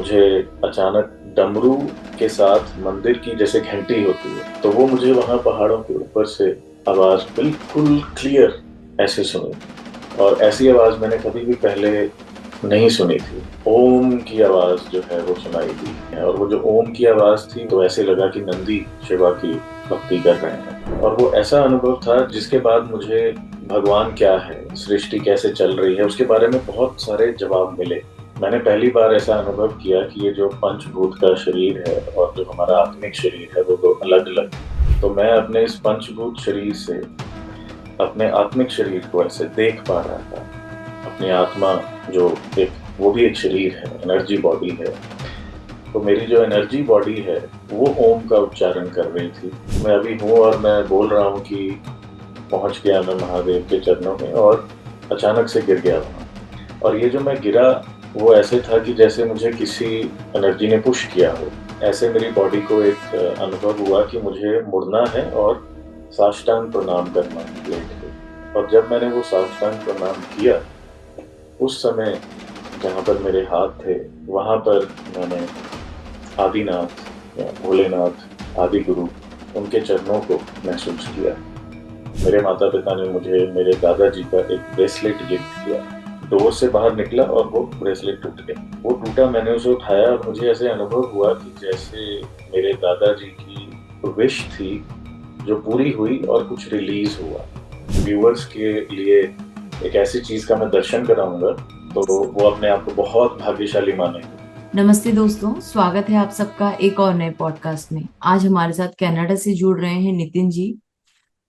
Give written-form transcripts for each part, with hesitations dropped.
मुझे अचानक डमरू के साथ मंदिर की जैसे घंटी होती है, तो वो मुझे वहाँ पहाड़ों के ऊपर से आवाज़ बिल्कुल क्लियर ऐसे सुनी। और ऐसी आवाज़ मैंने कभी भी पहले नहीं सुनी थी। ओम की आवाज़ जो है वो सुनाई दी, और वो जो ओम की आवाज़ थी तो ऐसे लगा कि नंदी शिवा की भक्ति कर रहे हैं। और वो ऐसा अनुभव था जिसके बाद मुझे भगवान क्या है, सृष्टि कैसे चल रही है, उसके बारे में बहुत सारे जवाब मिले। मैंने पहली बार ऐसा अनुभव किया कि ये जो पंचभूत का शरीर है और जो हमारा आत्मिक शरीर है वो दो अलग अलग। तो मैं अपने इस पंचभूत शरीर से अपने आत्मिक शरीर को ऐसे देख पा रहा था। अपनी आत्मा जो एक वो भी एक शरीर है, एनर्जी बॉडी है। तो मेरी जो एनर्जी बॉडी है वो ओम का उच्चारण कर रही थी। मैं अभी हूँ और मैं बोल रहा हूँ कि पहुंच गया मैं महादेव के चरणों में, और अचानक से गिर गया वहाँ। और ये जो मैं गिरा वो ऐसे था कि जैसे मुझे किसी एनर्जी ने पुश किया हो। ऐसे मेरी बॉडी को एक अनुभव हुआ कि मुझे मुड़ना है और साष्टांग प्रणाम करना है लेट के। और जब मैंने वो साष्टांग प्रणाम किया, उस समय जहाँ पर मेरे हाथ थे वहाँ पर मैंने आदिनाथ या भोलेनाथ आदि गुरु उनके चरणों को महसूस किया। मेरे माता पिता ने मुझे मेरे दादाजी का एक ब्रेसलेट गिफ्ट किया। डोर से बाहर निकला और वो ब्रेसलेट टूट गया। वो टूटा, मैंने उसे उठाया और मुझे ऐसे अनुभव हुआ कि जैसे मेरे दादाजी की विश थी जो पूरी हुई और कुछ रिलीज हुआ। व्यूअर्स के लिए एक ऐसी चीज का मैं दर्शन कराऊंगा तो वो अपने आप को बहुत भाग्यशाली मानेंगे। नमस्ते दोस्तों, स्वागत है आप सबका एक और नए पॉडकास्ट में। आज हमारे साथ कनाडा से जुड़ रहे हैं नितिन जी।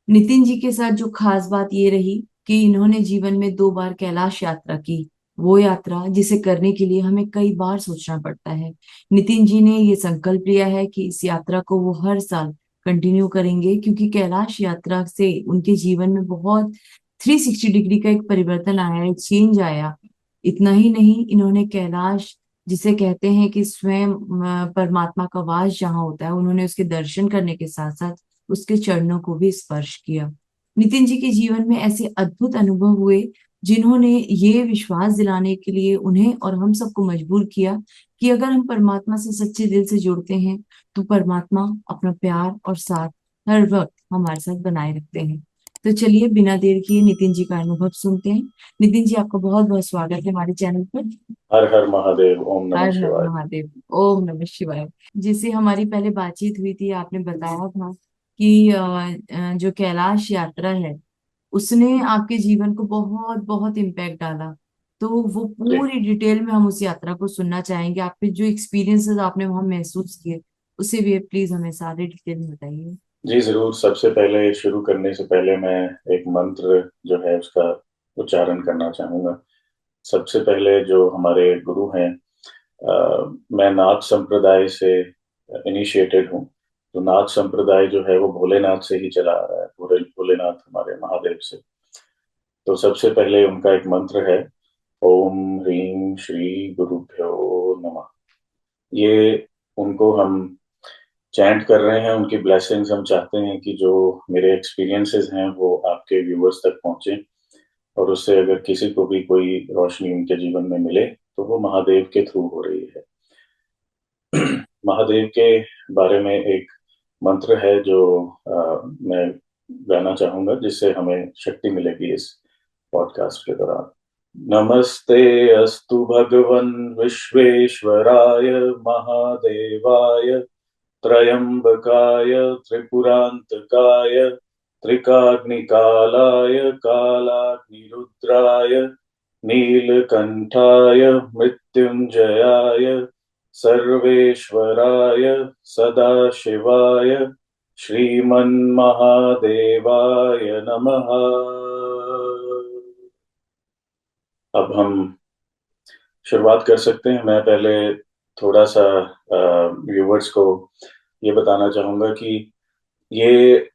नितिन जी के साथ जो खास बात ये रही कि इन्होंने जीवन में 2 बार कैलाश यात्रा की। वो यात्रा जिसे करने के लिए हमें कई बार सोचना पड़ता है। नितिन जी ने ये संकल्प लिया है कि इस यात्रा को वो हर साल कंटिन्यू करेंगे, क्योंकि कैलाश यात्रा से उनके जीवन में बहुत 360 डिग्री का एक परिवर्तन आया, एक चेंज आया। इतना ही नहीं, इन्होंने कैलाश, जिसे कहते हैं कि स्वयं परमात्मा का वास जहाँ होता है, उन्होंने उसके दर्शन करने के साथ साथ उसके चरणों को भी स्पर्श किया। नितिन जी के जीवन में ऐसे अद्भुत अनुभव हुए जिन्होंने ये विश्वास दिलाने के लिए उन्हें और हम सबको मजबूर किया कि अगर हम परमात्मा से सच्चे दिल से जुड़ते हैं तो परमात्मा अपना प्यार और साथ हर वक्त हमारे साथ बनाए रखते हैं। तो चलिए बिना देर किए नितिन जी का अनुभव सुनते हैं। नितिन जी, आपका बहुत बहुत स्वागत है हमारे चैनल पर। हर हर महादेव, ओम नमः हर हर शिवाय। महादेव। ओम नमः शिवाय। जिससे हमारी पहले बातचीत हुई थी, आपने बताया था कि जो कैलाश यात्रा है उसने आपके जीवन को बहुत बहुत इम्पैक्ट डाला। तो वो जी पूरी डिटेल में हम उस यात्रा को सुनना चाहेंगे। आपके जो एक्सपीरियंसेस आपने वहां महसूस किए उसे भी प्लीज हमें सारे डिटेल में बताइए। जी जरूर। सबसे पहले शुरू करने से पहले मैं एक मंत्र जो है उसका उच्चारण करना चाहूंगा। सबसे पहले जो हमारे गुरु हैं, मैं नाथ संप्रदाय से इनिशिएटेड हूँ। तो नाथ संप्रदाय जो है वो भोलेनाथ से ही चला आ रहा है, भोलेनाथ हमारे महादेव से। तो सबसे पहले उनका एक मंत्र है, ओम ह्रीं श्री गुरुभ्यो नमः। ये उनको हम चैंट कर रहे हैं, उनकी ब्लेसिंग्स हम चाहते हैं कि जो मेरे एक्सपीरियंसेस हैं वो आपके व्यूअर्स तक पहुंचे, और उससे अगर किसी को भी कोई रोशनी उनके जीवन में मिले तो वो महादेव के थ्रू हो रही है। महादेव के बारे में एक मंत्र है जो मैं गाना चाहूंगा, जिससे हमें शक्ति मिलेगी इस पॉडकास्ट के दौरान। नमस्ते अस्तु भगवन् विश्वेश्वराय महादेवाय त्रयंबकाय त्रिपुरांतकाय त्रिकाग्निकालाय कालाग्निरुद्राय नीलकंठाय मृत्युंजयाय सर्वेश्वराय सदाशिवाय श्रीमन्महादेवाय नमः। अब हम शुरुआत कर सकते हैं। मैं पहले थोड़ा सा व्यूवर्स को ये बताना चाहूंगा कि ये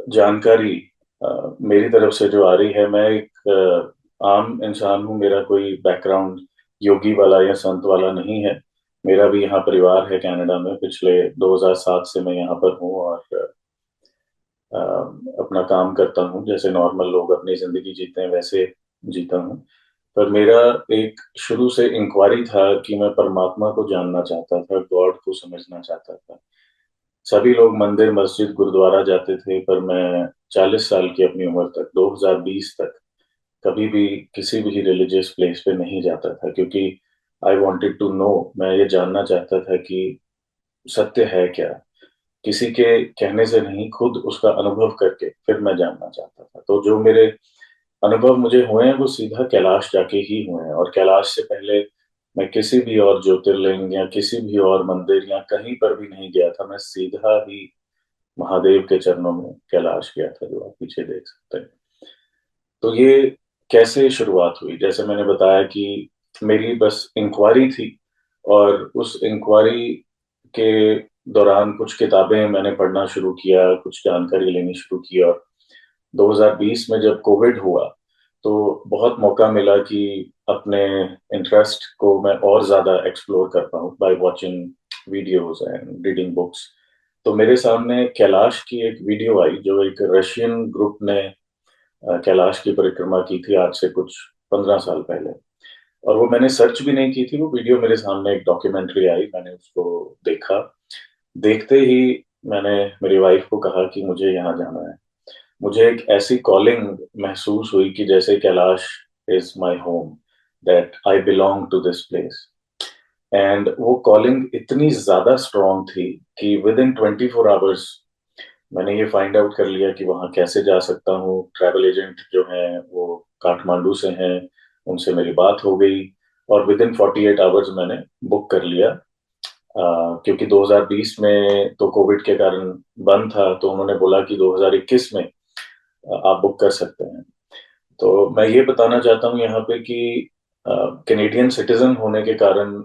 जानकारी मेरी तरफ से जो आ रही है, मैं एक आम इंसान हूँ। मेरा कोई बैकग्राउंड योगी वाला या संत वाला नहीं है। मेरा भी यहाँ परिवार है कनाडा में। पिछले 2007 से मैं यहाँ पर हूँ और अपना काम करता हूँ। जैसे नॉर्मल लोग अपनी जिंदगी जीते हैं वैसे जीता हूँ। पर मेरा एक शुरू से इंक्वायरी था कि मैं परमात्मा को जानना चाहता था, गॉड को समझना चाहता था। सभी लोग मंदिर मस्जिद गुरुद्वारा जाते थे, पर मैं 40 साल की अपनी उम्र तक, 2020 तक, कभी भी किसी भी रिलीजियस प्लेस पे नहीं जाता था, क्योंकि आई वॉन्टेड टू नो, मैं ये जानना चाहता था कि सत्य है क्या। किसी के कहने से नहीं, खुद उसका अनुभव करके फिर मैं जानना चाहता था। तो जो मेरे अनुभव मुझे हुए हैं वो सीधा कैलाश जाके ही हुए हैं, और कैलाश से पहले मैं किसी भी और ज्योतिर्लिंग या किसी भी और मंदिर या कहीं पर भी नहीं गया था। मैं सीधा ही महादेव के चरणों में कैलाश गया था, जो आप पीछे देख सकते हैं। तो ये कैसे शुरुआत हुई, जैसे मैंने बताया कि मेरी बस इंक्वायरी थी, और उस इंक्वायरी के दौरान कुछ किताबें मैंने पढ़ना शुरू किया, कुछ जानकारी लेनी शुरू की। और 2020 में जब कोविड हुआ तो बहुत मौका मिला कि अपने इंटरेस्ट को मैं और ज्यादा एक्सप्लोर कर पाऊँ by watching videos and reading books. तो मेरे सामने कैलाश की एक वीडियो आई, जो एक रशियन ग्रुप ने कैलाश की परिक्रमा की थी आज से कुछ 15 साल पहले। और वो मैंने सर्च भी नहीं की थी, वो वीडियो मेरे सामने एक डॉक्यूमेंट्री आई, मैंने उसको देखा। देखते ही मैंने मेरी वाइफ को कहा कि मुझे यहाँ जाना है। मुझे एक ऐसी कॉलिंग महसूस हुई कि जैसे Kailash is my home, that I belong to this place. And वो कॉलिंग इतनी ज्यादा स्ट्रांग थी कि विद इन 24 आवर्स मैंने ये फाइंड आउट कर लिया कि वहाँ कैसे जा सकता हूँ। ट्रैवल एजेंट जो हैं वो काठमांडू से हैं, उनसे मेरी बात हो गई, और विद इन 48 आवर्स मैंने बुक कर लिया। क्योंकि 2020 में तो कोविड के कारण बंद था, तो उन्होंने बोला कि 2021 में आप बुक कर सकते हैं। तो मैं ये बताना चाहता हूँ यहाँ पे कि कैनेडियन सिटीजन होने के कारण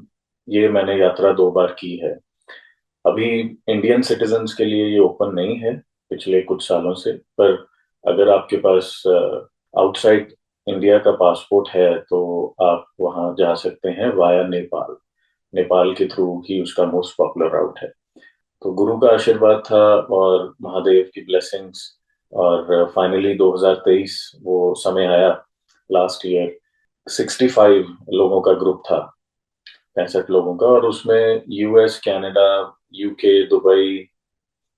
ये मैंने यात्रा 2 बार की है। अभी इंडियन सिटीजन्स के लिए ये ओपन नहीं है पिछले कुछ सालों से, पर अगर आपके पास आउटसाइड इंडिया का पासपोर्ट है तो आप वहाँ जा सकते हैं वाया नेपाल। नेपाल के थ्रू ही उसका मोस्ट पॉपुलर राउट है। तो गुरु का आशीर्वाद था और महादेव की ब्लेसिंग्स, और फाइनली 2023 वो समय आया, लास्ट ईयर। 65 लोगों का ग्रुप था, 65 लोगों का, और उसमें US, Canada, UK, Dubai,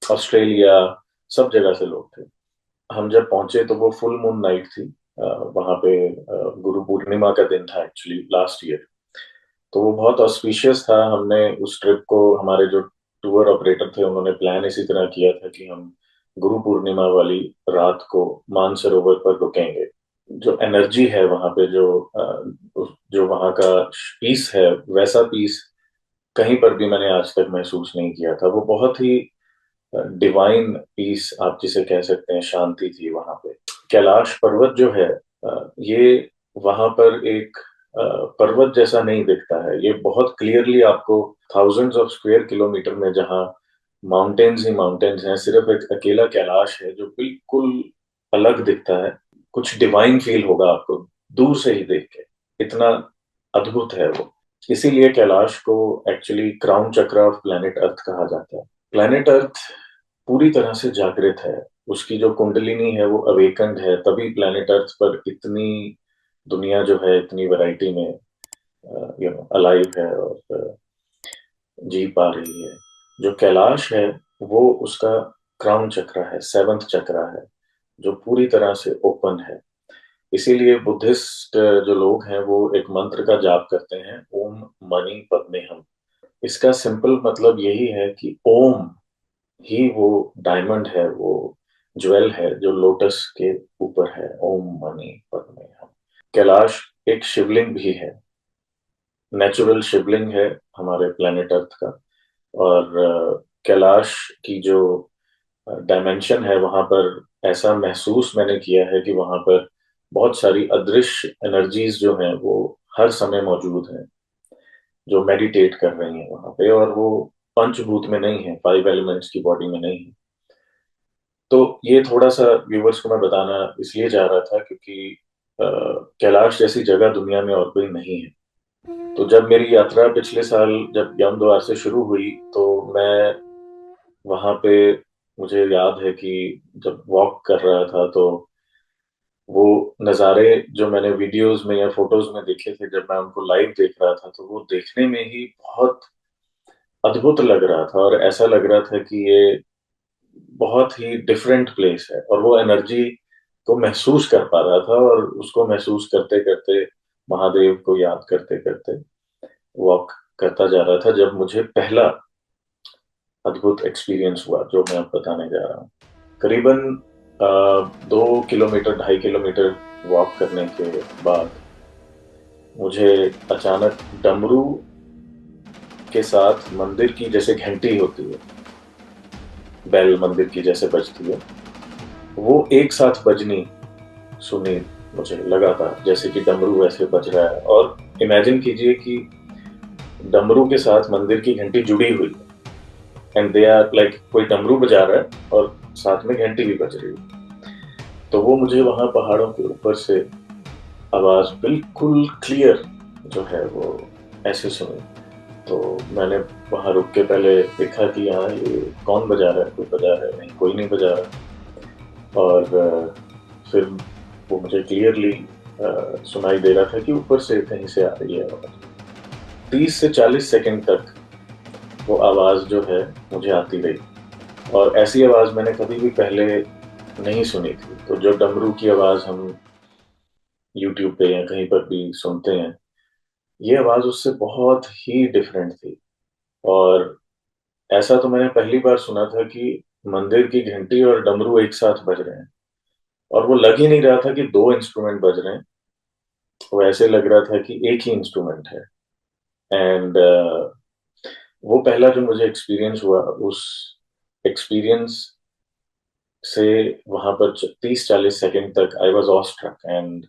Australia, सब जगह से लोग थे। हम जब पहुंचे तो वो फुल मून नाइट थी। वहां पे गुरु पूर्णिमा का दिन था एक्चुअली, लास्ट ईयर। तो वो बहुत ऑस्पिशियस था। हमने उस ट्रिप को, हमारे जो टूर ऑपरेटर थे उन्होंने प्लान इसी तरह किया था कि हम गुरु पूर्णिमा वाली रात को मानसरोवर पर रुकेंगे। जो एनर्जी है वहां पे, जो वहां का पीस है, वैसा पीस कहीं पर भी मैंने आज तक महसूस नहीं किया था। वो बहुत ही डिवाइन पीस आप जिसे कह सकते हैं, शांति थी वहां पे। कैलाश पर्वत जो है, ये वहां पर एक पर्वत जैसा नहीं दिखता है। ये बहुत क्लियरली आपको थाउजेंड्स ऑफ स्क्वायर किलोमीटर में, जहाँ माउंटेन्स ही माउंटेन्स हैं, सिर्फ एक अकेला कैलाश है जो बिल्कुल अलग दिखता है। कुछ डिवाइन फील होगा आपको दूर से ही देख के, इतना अद्भुत है वो। इसीलिए कैलाश को एक्चुअली क्राउन चक्र ऑफ प्लेनेट अर्थ कहा जाता है। प्लेनेट अर्थ पूरी तरह से जागृत है, उसकी जो कुंडलिनी है वो अवेकंड है, तभी प्लेनेट अर्थ पर इतनी दुनिया जो है, इतनी वैरायटी में अलाइव है और जी पा रही है। जो कैलाश है वो उसका क्राउन चक्र है, सेवंथ चक्र है, जो पूरी तरह से ओपन है। इसीलिए बुद्धिस्ट जो लोग हैं वो एक मंत्र का जाप करते हैं, ओम मणि पद्मे हम। इसका सिंपल मतलब यही है कि ओम ही वो डायमंड है, वो ज्वेल है जो लोटस के ऊपर है, ओम मणि पद्मे हम। कैलाश एक शिवलिंग भी है, नेचुरल शिवलिंग है हमारे प्लेनेट अर्थ का। और कैलाश की जो डायमेंशन है वहां पर, ऐसा महसूस मैंने किया है कि वहां पर बहुत सारी अदृश्य एनर्जीज जो हैं वो हर समय मौजूद हैं, जो मेडिटेट कर रही हैं वहां पे। और वो पंचभूत में नहीं है, 5 एलिमेंट्स की बॉडी में नहीं है। तो ये थोड़ा सा व्यूवर्स को मैं बताना इसलिए जा रहा था क्योंकि अ, कैलाश जैसी जगह दुनिया में और कोई नहीं है। तो जब मेरी यात्रा पिछले साल जब यमद्वार से शुरू हुई तो मैं वहां पे, मुझे याद है कि जब वॉक कर रहा था तो वो नज़ारे जो मैंने वीडियोस में या फोटोज में देखे थे, जब मैं उनको लाइव देख रहा था तो वो देखने में ही बहुत अद्भुत लग रहा था, और ऐसा लग रहा था कि ये बहुत ही डिफरेंट प्लेस है। और वो एनर्जी को महसूस कर पा रहा था, और उसको महसूस करते करते, महादेव को याद करते करते वॉक करता जा रहा था, जब मुझे पहला अद्भुत एक्सपीरियंस हुआ जो मैं अब बताने जा रहा हूँ। करीबन 2 किलोमीटर 2.5 किलोमीटर वॉक करने के बाद मुझे अचानक डमरू के साथ मंदिर की जैसे घंटी होती है, बेल मंदिर की जैसे बजती है, वो एक साथ बजनी सुनी। मुझे लगा था जैसे कि डमरू ऐसे बज रहा है, और इमेजिन कीजिए कि डमरू के साथ मंदिर की घंटी जुड़ी हुई है, एंड दे आर लाइक, कोई डमरू बजा रहा है और साथ में घंटी भी बज रही है। तो वो मुझे वहां पहाड़ों के ऊपर से आवाज बिल्कुल क्लियर जो है वो ऐसे सुनी। तो मैंने वहां रुक के पहले देखा कि हाँ, ये कौन बजा रहा है, कोई बजा रहा है, नहीं कोई नहीं बजा रहा। और फिर वो मुझे क्लियरली सुनाई दे रहा था कि ऊपर से कहीं से आ रही है, और 30 से 40 सेकंड तक वो आवाज जो है मुझे आती रही। और ऐसी आवाज मैंने कभी भी पहले नहीं सुनी थी। तो जो डमरू की आवाज हम यूट्यूब पे या कहीं पर भी सुनते हैं, ये आवाज उससे बहुत ही डिफरेंट थी। और ऐसा तो मैंने पहली बार सुना था कि मंदिर की घंटी और डमरू एक साथ बज रहे हैं, और वो लग ही नहीं रहा था कि दो इंस्ट्रूमेंट बज रहे हैं। वो ऐसे लग रहा था कि एक ही इंस्ट्रूमेंट है। एंड वो पहला जो मुझे एक्सपीरियंस हुआ, उस एक्सपीरियंस से वहां पर 30-40 सेकंड तक I was awestruck. And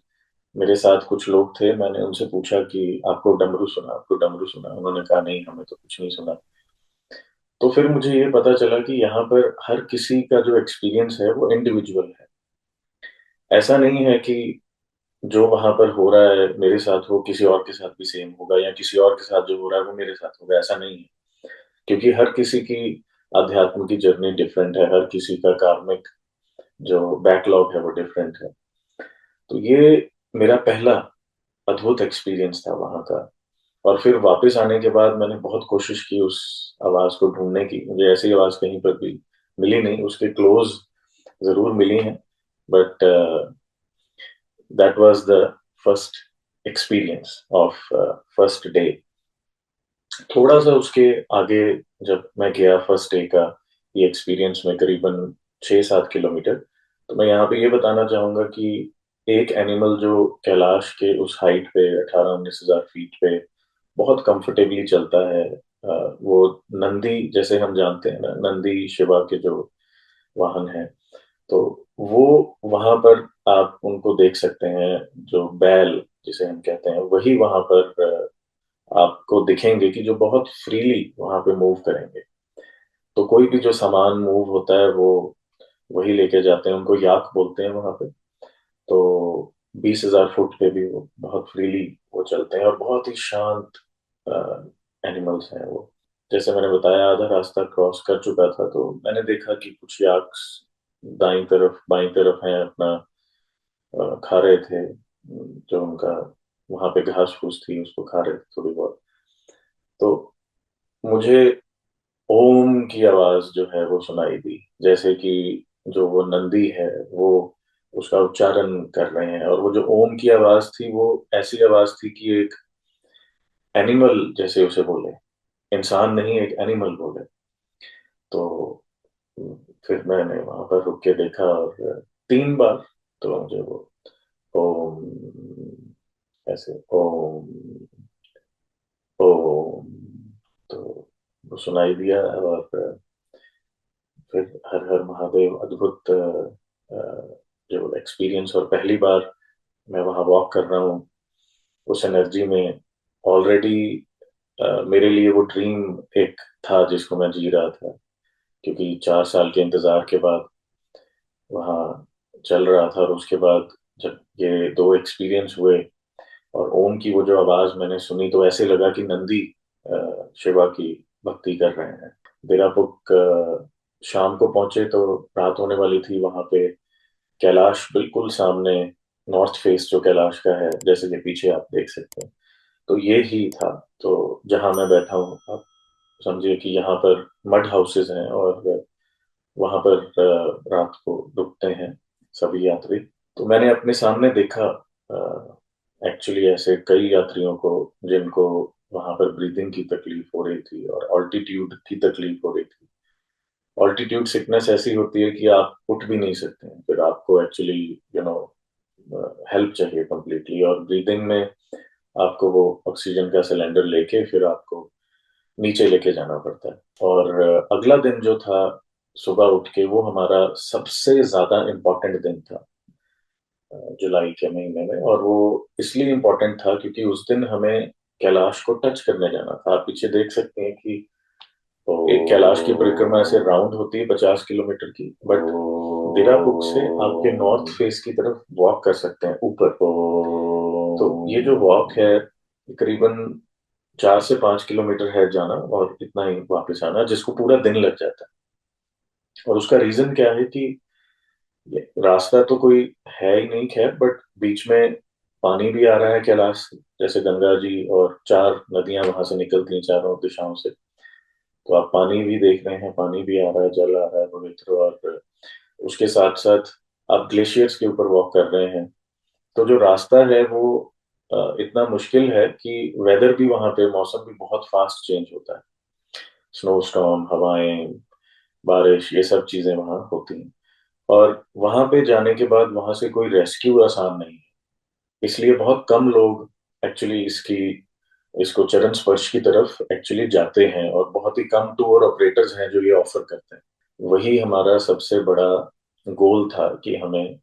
मेरे साथ कुछ लोग थे, मैंने उनसे पूछा कि आपको डमरू सुना, आपको डमरू सुना? उन्होंने कहा नहीं, हमें तो कुछ नहीं सुना। तो फिर मुझे ये पता चला कि यहाँ पर हर किसी का जो एक्सपीरियंस है वो इंडिविजुअल है। ऐसा नहीं है कि जो वहां पर हो रहा है मेरे साथ वो किसी और के साथ भी सेम होगा, या किसी और के साथ जो हो रहा है वो मेरे साथ होगा, ऐसा नहीं है। क्योंकि हर किसी की अध्यात्म की जर्नी डिफरेंट है, हर किसी का कार्मिक जो बैकलॉग है वो डिफरेंट है। तो ये मेरा पहला अद्भुत एक्सपीरियंस था वहां का। और फिर वापस आने के बाद मैंने बहुत कोशिश की उस आवाज को ढूंढने की। मुझे ऐसी आवाज कहीं पर भी मिली नहीं, उसके क्लोज जरूर मिली हैं, but that was the first experience of first day. थोड़ा सा उसके आगे जब मैं गया फर्स्ट डे का ये एक्सपीरियंस में करीबन 6-7 किलोमीटर, तो मैं यहाँ पे ये बताना चाहूंगा कि एक एनिमल जो कैलाश के उस हाइट पे 18-19 हजार फीट पे बहुत कंफर्टेबली चलता है, वो नंदी, जैसे हम जानते हैं ना, नंदी शिवा के जो वाहन है, तो वो वहां पर आप उनको देख सकते हैं। जो बैल जिसे हम कहते हैं, वही वहां पर आपको दिखेंगे कि जो बहुत फ्रीली वहां पे मूव करेंगे। तो कोई भी जो सामान मूव होता है वो वही लेके जाते हैं, उनको याक बोलते हैं वहां पे। तो 20 हजार फुट पे भी वो बहुत फ्रीली वो चलते हैं, और बहुत ही शांत एनिमल्स हैं वो। जैसे मैंने बताया, आधा रास्ता क्रॉस कर चुका था तो मैंने देखा कि कुछ याक्स दाई तरफ बाई तरफ हैं, अपना खा रहे थे। जो उनका वहां पे घास फूस थी उसको खा रहे थे थोड़ी बहुत। तो मुझे ओम की आवाज जो है वो सुनाई दी, जैसे कि जो वो नंदी है वो उसका उच्चारण कर रहे हैं। और वो जो ओम की आवाज थी वो ऐसी आवाज थी कि एक एनिमल जैसे उसे बोले, इंसान नहीं, एक एनिमल बोले। तो फिर मैंने वहां पर रुक के देखा, और 3 बार तो मुझे वो ओम, ऐसे ओम, ओम, तो वो सुनाई दिया। और फिर हर हर महादेव अद्भुत जो एक्सपीरियंस, और पहली बार मैं वहां वॉक कर रहा हूँ उस एनर्जी में। ऑलरेडी मेरे लिए वो ड्रीम एक था जिसको मैं जी रहा था, क्योंकि 4 साल के इंतजार के बाद वहाँ चल रहा था। और उसके बाद जब ये दो एक्सपीरियंस हुए और ओम की वो जो आवाज मैंने सुनी, तो ऐसे लगा कि नंदी शिवा की भक्ति कर रहे हैं। बेरापुक शाम को पहुंचे तो रात होने वाली थी वहां पे। कैलाश बिल्कुल सामने, नॉर्थ फेस जो कैलाश का है, जैसे कि पीछे आप देख सकते हैं, तो ये ही था। तो जहाँ मैं बैठा हूँ, आप समझिए कि यहाँ पर मड हाउसेज हैं और वहां पर रात को रुकते हैं सभी यात्री। तो मैंने अपने सामने देखा एक्चुअली ऐसे कई यात्रियों को जिनको वहां पर ब्रीदिंग की तकलीफ हो रही थी और ऑल्टीट्यूड की तकलीफ हो रही थी। ऑल्टीट्यूड सिकनेस ऐसी होती है कि आप उठ भी नहीं सकते हैं, फिर आपको एक्चुअली यू नो हेल्प चाहिए कंप्लीटली, और ब्रीदिंग में आपको वो ऑक्सीजन का सिलेंडर लेके फिर आपको नीचे लेके जाना पड़ता है। और अगला दिन जो था, सुबह उठ के, वो हमारा सबसे ज्यादा इम्पोर्टेंट दिन था जुलाई के महीने में। और वो इसलिए इम्पोर्टेंट था क्योंकि उस दिन हमें कैलाश को टच करने जाना था। आप पीछे देख सकते हैं कि एक कैलाश की परिक्रमा ऐसे राउंड होती है 50 किलोमीटर की, बट दिरापुक से आपके नॉर्थ फेस की तरफ वॉक कर सकते हैं ऊपर। तो ये जो वॉक है करीबन 4 से 5 किलोमीटर है जाना, और इतना ही वापस आना, जिसको पूरा दिन लग जाता है। और उसका रीजन क्या है कि ये रास्ता तो कोई है ही नहीं, खैर, बट बीच में पानी भी आ रहा है कैलाश से, जैसे गंगा जी और 4 नदियां वहां से निकलती हैं चारों दिशाओं से। तो आप पानी भी देख रहे हैं, पानी भी आ रहा है, जल आ रहा है पवित्र, और उसके साथ साथ आप ग्लेशियर्स के ऊपर वॉक कर रहे हैं। तो जो रास्ता है वो इतना मुश्किल है कि वेदर भी वहां पे, मौसम भी बहुत फास्ट चेंज होता है। स्नो स्टॉर्म, हवाएं, बारिश, ये सब चीजें वहां होती हैं। और वहां पे जाने के बाद वहां से कोई रेस्क्यू आसान नहीं है, इसलिए बहुत कम लोग एक्चुअली इसको चरण स्पर्श की तरफ एक्चुअली जाते हैं, और बहुत ही कम टूर ऑपरेटर्स हैं जो ये ऑफर करते हैं। वही हमारा सबसे बड़ा गोल था कि हमें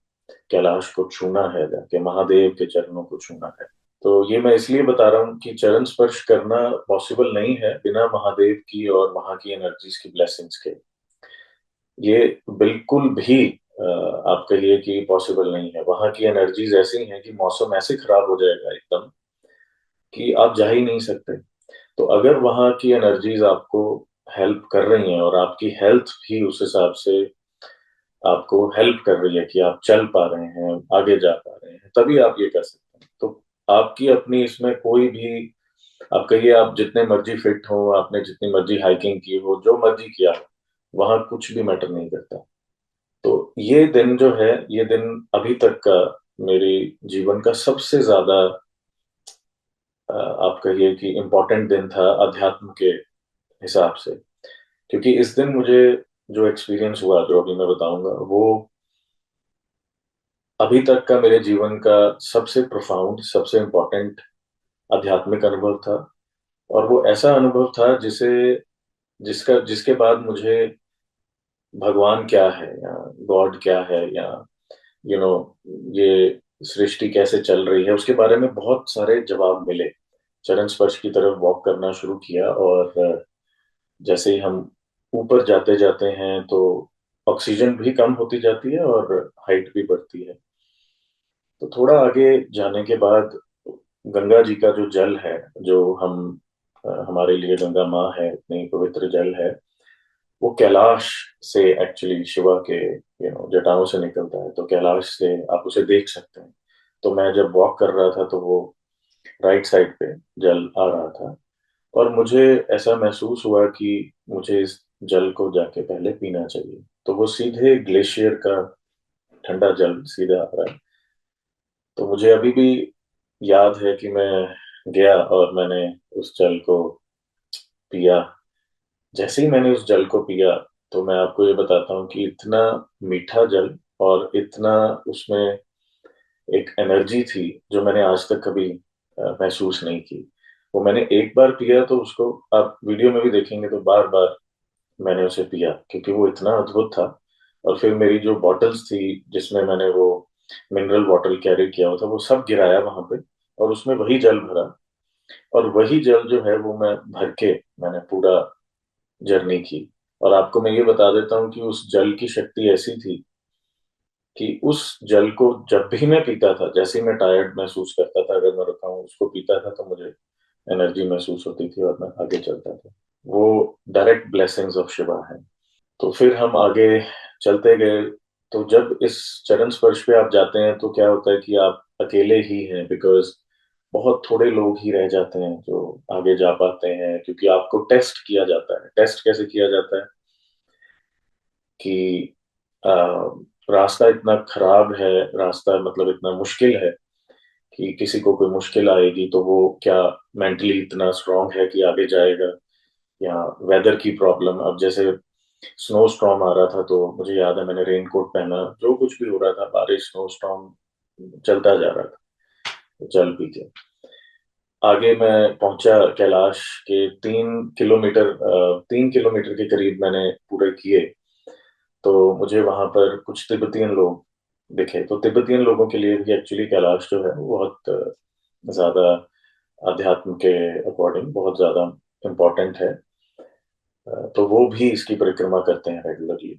कैलाश को छूना है, जाके महादेव के चरणों को छूना है। तो ये मैं इसलिए बता रहा हूँ कि चरण स्पर्श करना पॉसिबल नहीं है बिना महादेव की और वहां की एनर्जीज की ब्लेसिंग्स के। ये बिल्कुल भी आप कहिए कि पॉसिबल नहीं है। वहां की एनर्जीज ऐसी हैं कि मौसम ऐसे खराब हो जाएगा एकदम कि आप जा ही नहीं सकते। तो अगर वहां की एनर्जीज आपको हेल्प कर रही हैं और आपकी हेल्थ भी उस हिसाब से आपको हेल्प कर रही है कि आप चल पा रहे हैं, आगे जा पा रहे हैं, तभी आप ये कर सकते हैं। तो आपकी अपनी इसमें कोई भी, आप कहिए आप जितने मर्जी फिट हो, आपने जितनी मर्जी हाइकिंग की हो, जो मर्जी किया हो, वहां कुछ भी मैटर नहीं करता। तो ये दिन जो है, ये दिन अभी तक का मेरे जीवन का सबसे ज्यादा आप कहिए कि इम्पोर्टेंट दिन था अध्यात्म के हिसाब से। क्योंकि इस दिन मुझे जो एक्सपीरियंस हुआ, जो अभी मैं बताऊंगा, वो अभी तक का मेरे जीवन का सबसे प्रोफाउंड, सबसे इम्पोर्टेंट आध्यात्मिक अनुभव था। और वो ऐसा अनुभव था जिसका जिसके बाद मुझे भगवान क्या है, या गॉड क्या है, या यू नो ये सृष्टि कैसे चल रही है, उसके बारे में बहुत सारे जवाब मिले। चरण स्पर्श की तरफ वॉक करना शुरू किया, और जैसे ही हम ऊपर जाते जाते हैं तो ऑक्सीजन भी कम होती जाती है और हाइट भी बढ़ती है। तो थोड़ा आगे जाने के बाद गंगा जी का जो जल है, जो हमारे लिए गंगा माँ है, इतनी पवित्र जल है, वो कैलाश से एक्चुअली शिवा के जटाओं से निकलता है। तो कैलाश से आप उसे देख सकते हैं। तो मैं जब वॉक कर रहा था तो वो राइट साइड पे जल आ रहा था, और मुझे ऐसा महसूस हुआ कि मुझे इस जल को जाके पहले पीना चाहिए। तो वो सीधे ग्लेशियर का ठंडा जल सीधा आ रहा है। तो मुझे अभी भी याद है कि मैं गया और मैंने उस जल को पिया। जैसे ही मैंने उस जल को पिया, तो मैं आपको ये बताता हूँ कि इतना मीठा जल, और इतना उसमें एक एनर्जी थी जो मैंने आज तक कभी महसूस नहीं की। वो मैंने एक बार पिया तो उसको आप वीडियो में भी देखेंगे तो बार बार मैंने उसे पिया, क्योंकि वो इतना अद्भुत था। और फिर मेरी जो बॉटल्स थी जिसमें मैंने वो मिनरल वाटर कैरी किया हुआ था, वो सब गिराया वहां पे, और उसमें वही जल भरा। और वही जल जो है वो मैं भर के मैंने पूरा जर्नी की। और आपको मैं ये बता देता हूँ कि उस जल की शक्ति ऐसी थी कि उस जल को जब भी मैं पीता था, जैसे ही मैं टायर्ड महसूस करता था, अगर मैं रुका हूँ उसको पीता था, तो मुझे एनर्जी महसूस होती थी और मैं आगे चलता था। वो डायरेक्ट ब्लेसिंग्स ऑफ शिवा है। तो फिर हम आगे चलते गए। तो जब इस चरण स्पर्श पे आप जाते हैं तो क्या होता है कि आप अकेले ही हैं, बिकॉज बहुत थोड़े लोग ही रह जाते हैं जो आगे जा पाते हैं, क्योंकि आपको टेस्ट किया जाता है। टेस्ट कैसे किया जाता है कि आ, रास्ता इतना खराब है, रास्ता मतलब इतना मुश्किल है कि किसी को कोई मुश्किल आएगी तो वो क्या मेंटली इतना स्ट्रांग है कि आगे जाएगा, या वेदर की प्रॉब्लम। अब जैसे स्नो स्टॉर्म आ रहा था तो मुझे याद है मैंने रेन कोट पहना, जो कुछ भी हो रहा था, बारिश स्नो स्टॉर्म चलता जा रहा था, तो चल पी के आगे मैं पहुंचा। कैलाश के 3 किलोमीटर 3 किलोमीटर के करीब मैंने पूरे किए, तो मुझे वहां पर कुछ तिब्बतियन लोग दिखे। तो तिब्बतियन लोगों के लिए भी एक्चुअली कैलाश जो है वो बहुत ज्यादा अध्यात्म के अकॉर्डिंग बहुत ज्यादा इम्पोर्टेंट है। तो वो भी इसकी परिक्रमा करते हैं रेगुलरली।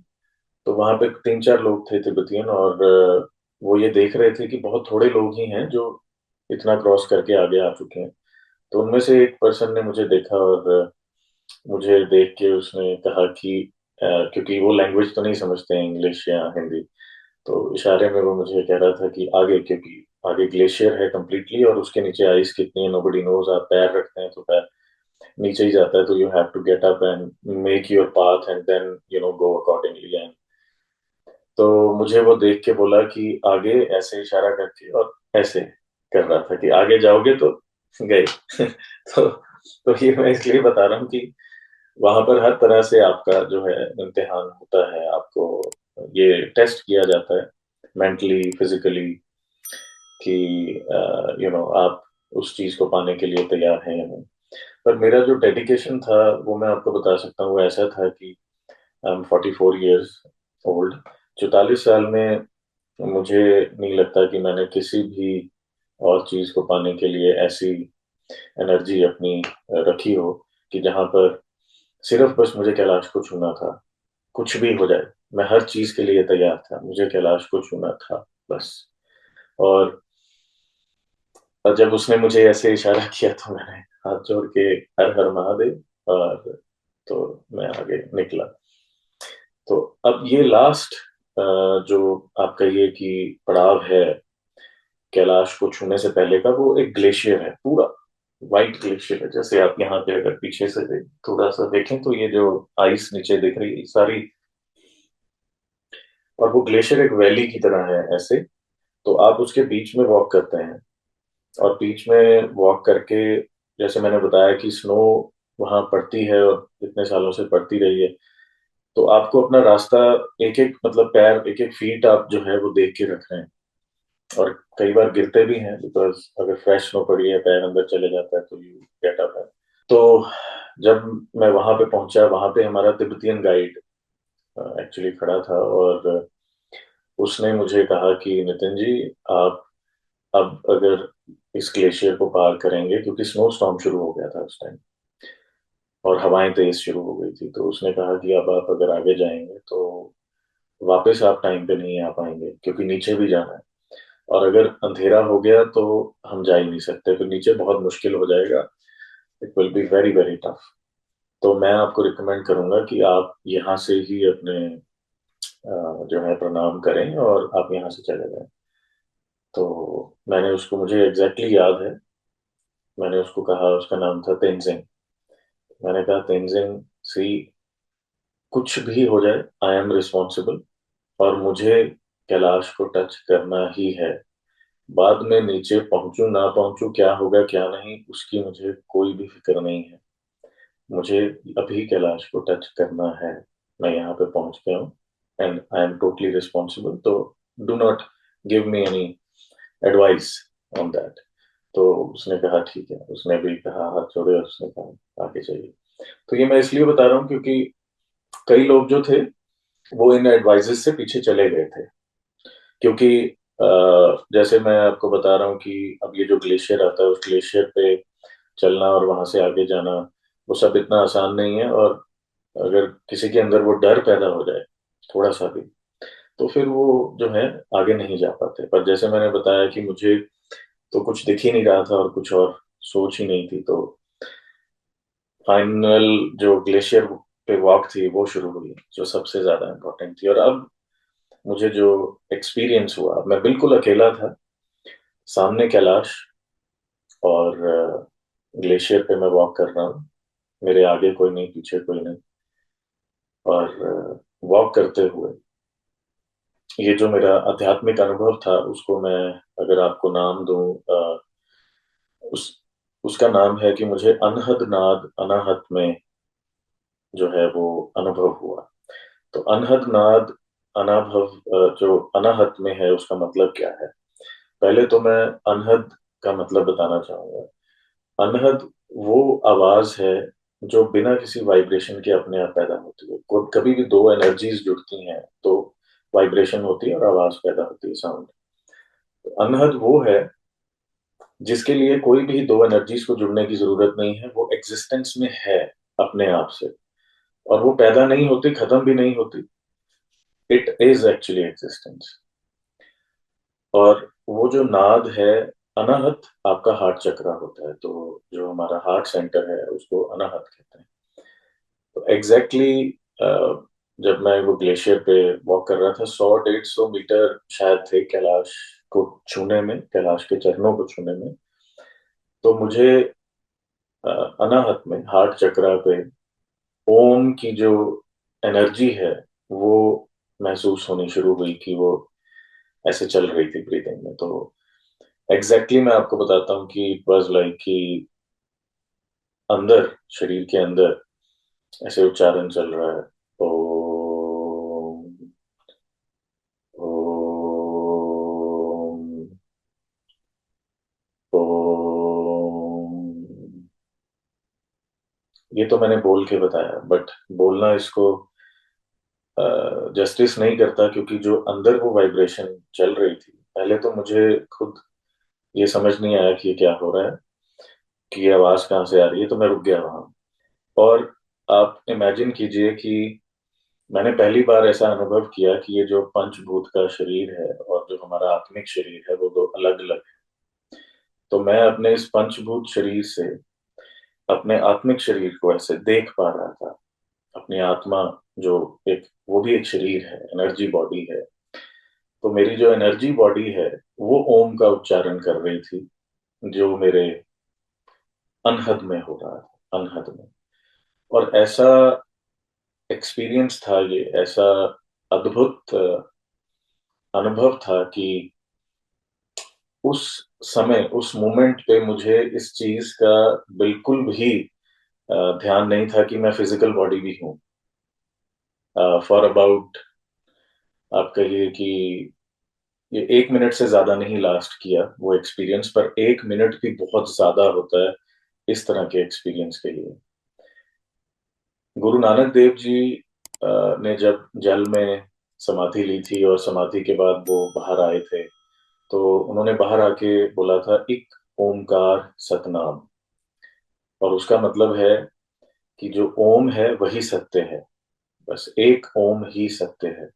तो वहां पे 3 4 लोग थे तिब्बतियन, और वो ये देख रहे थे कि बहुत थोड़े लोग ही हैं जो इतना क्रॉस करके आगे आ चुके हैं। तो उनमें से एक पर्सन ने मुझे देखा, और मुझे देख के उसने कहा कि क्योंकि वो लैंग्वेज तो नहीं समझते हैं, इंग्लिश या हिंदी, तो इशारे में वो मुझे कह रहा था कि आगे, क्योंकि आगे ग्लेशियर है कम्प्लीटली और उसके नीचे आइस कितनी है नोबडी नोज। आप पैर रखते हैं तो पैर नीचे ही जाता है, तो you have to get up and make your path and then go accordingly. And तो मुझे वो देख के बोला कि आगे, ऐसे इशारा करके, और ऐसे कर रहा था कि आगे जाओगे तो गए। तो ये मैं इसलिए बता रहा हूँ कि वहां पर हर तरह से आपका जो है इम्तिहान होता है, आपको ये टेस्ट किया जाता है मेंटली फिजिकली कि आप उस चीज को पाने के लिए तैयार हैं या नहीं। पर मेरा जो डेडिकेशन था वो मैं आपको बता सकता हूँ, वो ऐसा था कि आई एम 44 ईयर्स ओल्ड। 44 साल में मुझे नहीं लगता कि मैंने किसी भी और चीज को पाने के लिए ऐसी एनर्जी अपनी रखी हो कि जहां पर सिर्फ बस मुझे कैलाश को छूना था। कुछ भी हो जाए, मैं हर चीज के लिए तैयार था, मुझे कैलाश को छूना था बस। और जब उसने मुझे ऐसे इशारा किया तो मैंने हाथ जोड़ के हर हर महादेव, और तो मैं आगे निकला। तो अब ये लास्ट जो आप कहिए कि पड़ाव है कैलाश को छूने से पहले का, वो एक ग्लेशियर है, पूरा वाइट ग्लेशियर है। जैसे आप यहाँ पे अगर पीछे से थोड़ा सा देखें तो ये जो आइस नीचे दिख रही है सारी, और वो ग्लेशियर एक वैली की तरह है ऐसे। तो आप उसके बीच में वॉक करते हैं, और बीच में वॉक करके, जैसे मैंने बताया कि स्नो वहां पड़ती है और इतने सालों से पड़ती रही है, तो आपको अपना रास्ता एक एक मतलब पैर एक एक फीट आप जो है वो देख के रख रहे हैं। और कई बार गिरते भी हैं, बिकॉज अगर फ्रेश स्नो पड़ी है पैर अंदर चले जाता है तो यू गेट अप है। तो जब मैं वहां पे पहुंचा, वहां पे हमारा तिब्बतियन गाइड एक्चुअली खड़ा था, और उसने मुझे कहा कि नितिन जी, आप अब अगर इस ग्लेशियर को पार करेंगे, क्योंकि स्नो स्टॉर्म शुरू हो गया था उस टाइम और हवाएं तेज शुरू हो गई थी, तो उसने कहा कि अब आप अगर आगे जाएंगे तो वापस आप टाइम पे नहीं आ पाएंगे, क्योंकि नीचे भी जाना है। और अगर अंधेरा हो गया तो हम जा ही नहीं सकते, तो नीचे बहुत मुश्किल हो जाएगा। It will be very very tough. तो मैं आपको रिकमेंड करूंगा कि आप यहाँ से ही अपने जो है प्रणाम करें और आप यहाँ से चले जाएं। तो मैंने उसको, मुझे एग्जैक्टली याद है, मैंने उसको कहा, उसका नाम था तेंजिंग। मैंने कहा तेंजिंग सी, कुछ भी हो जाए आई एम रिस्पॉन्सिबल, और मुझे कैलाश को टच करना ही है। बाद में नीचे पहुंचू ना पहुंचू, क्या होगा क्या नहीं, उसकी मुझे कोई भी फिक्र नहीं है। मुझे अभी कैलाश को टच करना है। मैं यहाँ पे पहुंच गया हूँ and I am totally responsible, तो do not give me any advice on that. तो उसने कहा ठीक है, उसने भी कहा हाथ जोड़े और उसने कहा आगे चाहिए। तो ये मैं इसलिए बता रहा हूँ क्योंकि कई लोग जो थे वो इन एडवाइजेस से पीछे चले गए थे, क्योंकि जैसे मैं आपको बता रहा हूँ कि अब ये जो ग्लेशियर आता है, उस ग्लेशियर पे चलना और वहां से आगे जाना, वो सब इतना आसान नहीं है। और अगर किसी के अंदर वो डर पैदा हो जाए थोड़ा सा भी, तो फिर वो जो है आगे नहीं जा पाते। पर जैसे मैंने बताया कि मुझे तो कुछ दिख ही नहीं रहा था और कुछ और सोच ही नहीं थी, तो फाइनल जो ग्लेशियर पे वॉक थी वो शुरू हुई, जो सबसे ज्यादा इम्पोर्टेंट थी। और अब मुझे जो एक्सपीरियंस हुआ, मैं बिल्कुल अकेला था, सामने कैलाश और ग्लेशियर पे मैं वॉक कर रहा हूँ। मेरे आगे कोई नहीं, पीछे कोई नहीं। और वॉक करते हुए ये जो मेरा आध्यात्मिक अनुभव था, उसको मैं अगर आपको नाम दूं, उस उसका नाम है कि मुझे अनहद नाद अनाहत में जो है वो अनुभव हुआ। तो अनहद नाद अनाभव, जो अनाहत में है उसका मतलब क्या है? पहले तो मैं अनहद का मतलब बताना चाहूंगा। अनहद वो आवाज है जो बिना किसी वाइब्रेशन के अपने आप पैदा होती है। कभी भी दो एनर्जीज जुड़ती हैं तो वाइब्रेशन होती है और आवाज पैदा होती है, साउंड। तो अनहद वो है जिसके लिए कोई भी दो एनर्जीज को जुड़ने की जरूरत नहीं है, वो एग्जिस्टेंस में है अपने आप से। और वो पैदा नहीं होती, खत्म भी नहीं होती, इट इज एक्चुअली एग्जिस्टेंस। और वो जो नाद है, अनाहत आपका हार्ट चक्रा होता है, तो जो हमारा हार्ट सेंटर है उसको अनाहत कहते हैं। तो एग्जैक्टली जब मैं वो ग्लेशियर पे वॉक कर रहा था, 100-150 मीटर शायद थे कैलाश को छूने में, कैलाश के चरणों को छूने में। तो मुझे अनाहत में हार्ट चक्रा पे ओम की जो एनर्जी है वो महसूस होनी शुरू हुई, कि वो ऐसे चल रही थी ब्रीदिंग में। तो मैं आपको बताता हूँ कि इट वाज लाइक कि अंदर, शरीर के अंदर ऐसे उच्चारण चल रहा है, ओम, ओम, ओम। ये तो मैंने बोल के बताया, बट बोलना इसको जस्टिस नहीं करता, क्योंकि जो अंदर वो वाइब्रेशन चल रही थी, पहले तो मुझे खुद ये समझ नहीं आया कि ये क्या हो रहा है, कि ये आवाज कहाँ से आ रही है। तो मैं रुक गया वहां। और आप इमेजिन कीजिए कि मैंने पहली बार ऐसा अनुभव किया कि ये जो पंचभूत का शरीर है और जो हमारा आत्मिक शरीर है, वो दो अलग अलग है। तो मैं अपने इस पंचभूत शरीर से अपने आत्मिक शरीर को ऐसे देख पा रहा था। अपनी आत्मा जो एक, वो भी एक शरीर है, एनर्जी बॉडी है। तो मेरी जो एनर्जी बॉडी है वो ओम का उच्चारण कर रही थी, जो मेरे अनहद में हो रहा था, अनहद में। और ऐसा एक्सपीरियंस था, ये ऐसा अद्भुत अनुभव था कि उस समय, उस मोमेंट पे मुझे इस चीज का बिल्कुल भी ध्यान नहीं था कि मैं फिजिकल बॉडी भी हूँ। फॉर अबाउट, आप कहिए कि ये 1 मिनट से ज्यादा नहीं लास्ट किया वो एक्सपीरियंस, पर 1 मिनट भी बहुत ज्यादा होता है इस तरह के एक्सपीरियंस के लिए। गुरु नानक देव जी ने जब जल में समाधि ली थी और समाधि के बाद वो बाहर आए थे, तो उन्होंने बाहर आके बोला था, एक ओमकार सतनाम। और उसका मतलब है कि जो ओम है वही सत्य है, बस एक ओम ही सत्य है।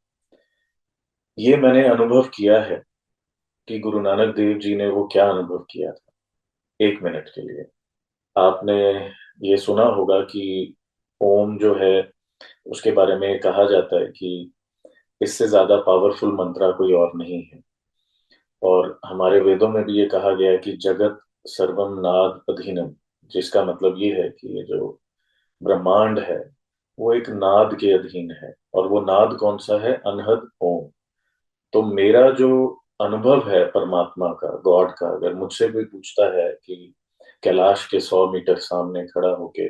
ये मैंने अनुभव किया है कि गुरु नानक देव जी ने वो क्या अनुभव किया था 1 मिनट के लिए। आपने ये सुना होगा कि ओम जो है, उसके बारे में कहा जाता है कि इससे ज्यादा पावरफुल मंत्रा कोई और नहीं है। और हमारे वेदों में भी ये कहा गया है कि जगत सर्वम नाद अधीनम, जिसका मतलब ये है कि ये जो ब्रह्मांड है वो एक नाद के अधीन है। और वो नाद कौन सा है? अनहद ओम। तो मेरा जो अनुभव है परमात्मा का, गॉड का, अगर मुझसे कोई पूछता है कि कैलाश के 100 मीटर सामने खड़ा होके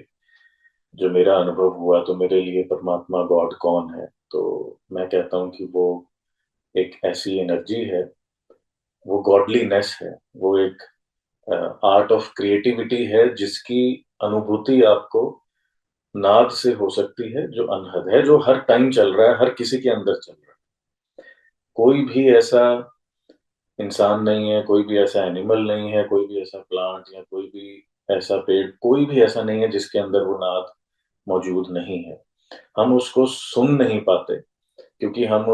जो मेरा अनुभव हुआ, तो मेरे लिए परमात्मा, गॉड कौन है, तो मैं कहता हूँ कि वो एक ऐसी एनर्जी है, वो गॉडलीनेस है, वो एक आर्ट ऑफ क्रिएटिविटी है, जिसकी अनुभूति आपको नाद से हो सकती है, जो अनहद है, जो हर टाइम चल रहा है, हर किसी के अंदर चल रहा है। कोई भी ऐसा इंसान नहीं है, कोई भी ऐसा एनिमल नहीं है, कोई भी ऐसा प्लांट या कोई भी ऐसा पेड़, कोई भी ऐसा नहीं है जिसके अंदर वो नाद मौजूद नहीं है। हम उसको सुन नहीं पाते, क्योंकि हम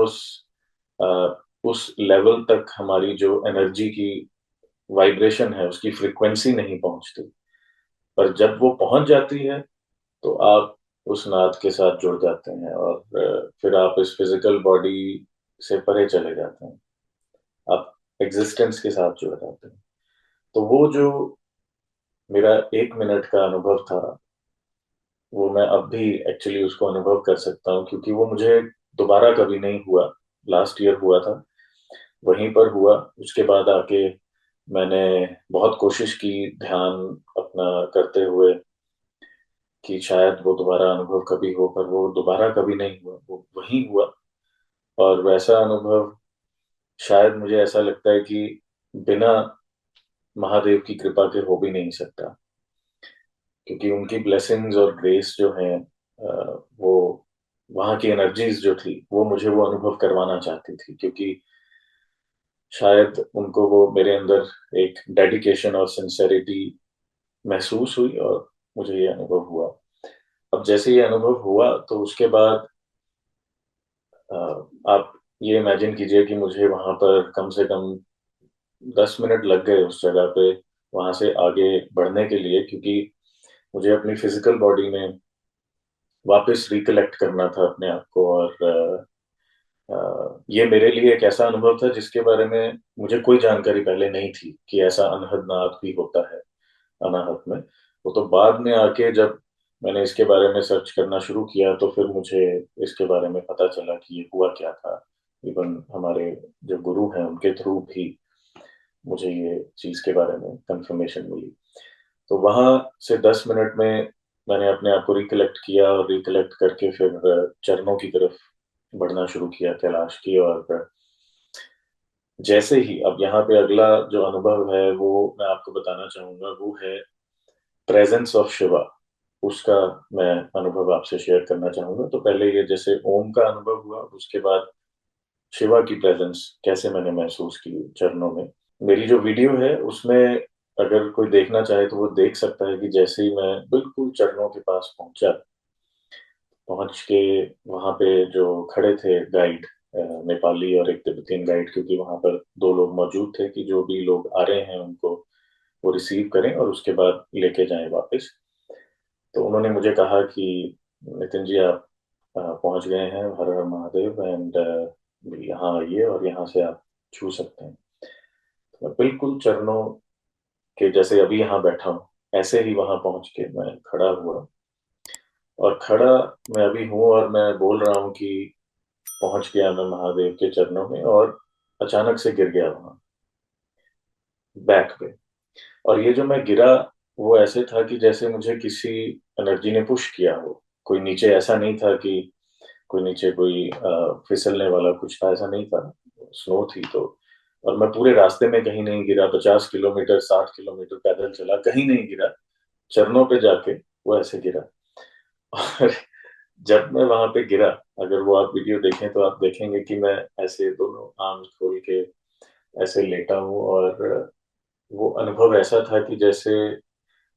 अ, उस लेवल तक हमारी जो एनर्जी की वाइब्रेशन है, उसकी फ्रिक्वेंसी नहीं पहुंचती। पर जब वो पहुंच जाती है तो आप उस नाद के साथ जुड़ जाते हैं, और फिर आप इस फिजिकल बॉडी से परे चले जाते हैं, आप एग्जिस्टेंस के साथ जुड़ जाते हैं। तो वो जो मेरा 1 मिनट का अनुभव था, वो मैं अब भी एक्चुअली उसको अनुभव कर सकता हूँ, क्योंकि वो मुझे दोबारा कभी नहीं हुआ। लास्ट ईयर हुआ था, वहीं पर हुआ। उसके बाद आके मैंने बहुत कोशिश की ध्यान अपना करते हुए कि शायद वो दोबारा अनुभव कभी हो, पर वो दोबारा कभी नहीं हुआ, वो वहीं हुआ। और वैसा अनुभव शायद मुझे ऐसा लगता है कि बिना महादेव की कृपा के हो भी नहीं सकता, क्योंकि उनकी ब्लेसिंग्स और ग्रेस जो है, वो वहाँ की एनर्जीज जो थी वो मुझे वो अनुभव करवाना चाहती थी, क्योंकि शायद उनको वो मेरे अंदर एक डेडिकेशन और सिंसेरिटी महसूस हुई, और मुझे ये अनुभव हुआ। अब जैसे ये अनुभव हुआ तो उसके बाद आप ये इमेजिन कीजिए कि मुझे वहां पर कम से कम 10 मिनट लग गए उस जगह पे, वहां से आगे बढ़ने के लिए, क्योंकि मुझे अपनी फिजिकल बॉडी में वापस रिकलेक्ट करना था अपने आप को। और ये मेरे लिए एक ऐसा अनुभव था जिसके बारे में मुझे कोई जानकारी पहले नहीं थी कि ऐसा अनहद नाद भी होता है अनाहत में। वो तो बाद में आके जब मैंने इसके बारे में सर्च करना शुरू किया तो फिर मुझे इसके बारे में पता चला कि ये हुआ क्या था। इवन हमारे जो गुरु हैं उनके थ्रू भी मुझे ये चीज के बारे में कंफर्मेशन मिली। तो वहां से 10 मिनट में मैंने अपने आप को रिकलेक्ट किया, और रिकलेक्ट करके फिर चरणों की तरफ बढ़ना शुरू किया कैलाश की। और जैसे ही अब यहाँ पे अगला जो अनुभव है वो मैं आपको बताना चाहूंगा, वो है प्रेजेंस ऑफ शिवा। उसका मैं अनुभव आपसे शेयर करना चाहूंगा। तो पहले ये जैसे ओम का अनुभव हुआ, उसके बाद शिवा की प्रेजेंस कैसे मैंने महसूस की चरणों में। मेरी जो वीडियो है उसमें अगर कोई देखना चाहे तो वो देख सकता है कि जैसे ही मैं बिल्कुल चरणों के पास पहुंचा, पहुंच के वहां पे जो खड़े थे गाइड, नेपाली और एक तिब्बतियन गाइड, क्योंकि वहां पर दो लोग मौजूद थे कि जो भी लोग आ रहे हैं उनको वो रिसीव करें और उसके बाद लेके जाएं वापस। तो उन्होंने मुझे कहा कि नितिन जी आप पहुंच गए हैं, हर हर महादेव, एंड यहाँ आइए और यहाँ से आप छू सकते हैं। तो मैं बिल्कुल चरणों के जैसे अभी यहाँ बैठा हूँ ऐसे ही वहां पहुंच के मैं खड़ा हुआ। और खड़ा मैं अभी हूँ और मैं बोल रहा हूँ कि पहुंच गया मैं महादेव के चरणों में, और अचानक से गिर गया वहां बैक पे। और ये जो मैं गिरा, वो ऐसे था कि जैसे मुझे किसी एनर्जी ने पुश किया हो। कोई नीचे ऐसा नहीं था कि कोई नीचे कोई फिसलने वाला कुछ था, ऐसा नहीं था। स्नो थी तो। और मैं पूरे रास्ते में कहीं नहीं गिरा, 50 किलोमीटर 60 किलोमीटर पैदल चला, कहीं नहीं गिरा। चरणों पे जाके वो ऐसे गिरा। और जब मैं वहां पे गिरा, अगर वो आप वीडियो देखें तो आप देखेंगे कि मैं ऐसे दोनों आर्म खोल के ऐसे लेटा हूँ। और वो अनुभव ऐसा था कि जैसे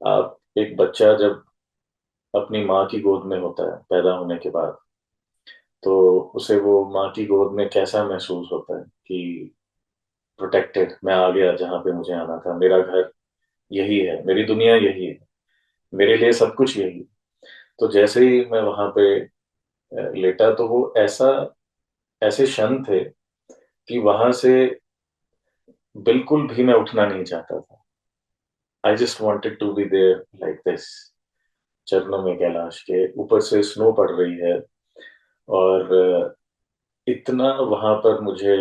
आप एक बच्चा जब अपनी माँ की गोद में होता है पैदा होने के बाद, तो उसे वो माँ की गोद में कैसा महसूस होता है कि प्रोटेक्टेड, मैं आ गया जहाँ पे मुझे आना था, मेरा घर यही है, मेरी दुनिया यही है, मेरे लिए सब कुछ यही है। तो जैसे ही मैं वहां पे लेटा, तो वो ऐसा ऐसे क्षण थे कि वहां से बिल्कुल भी मैं उठना नहीं चाहता था। I just wanted to be there like this, चरणों में कैलाश के ऊपर से स्नो पड़ रही है। और इतना वहां पर मुझे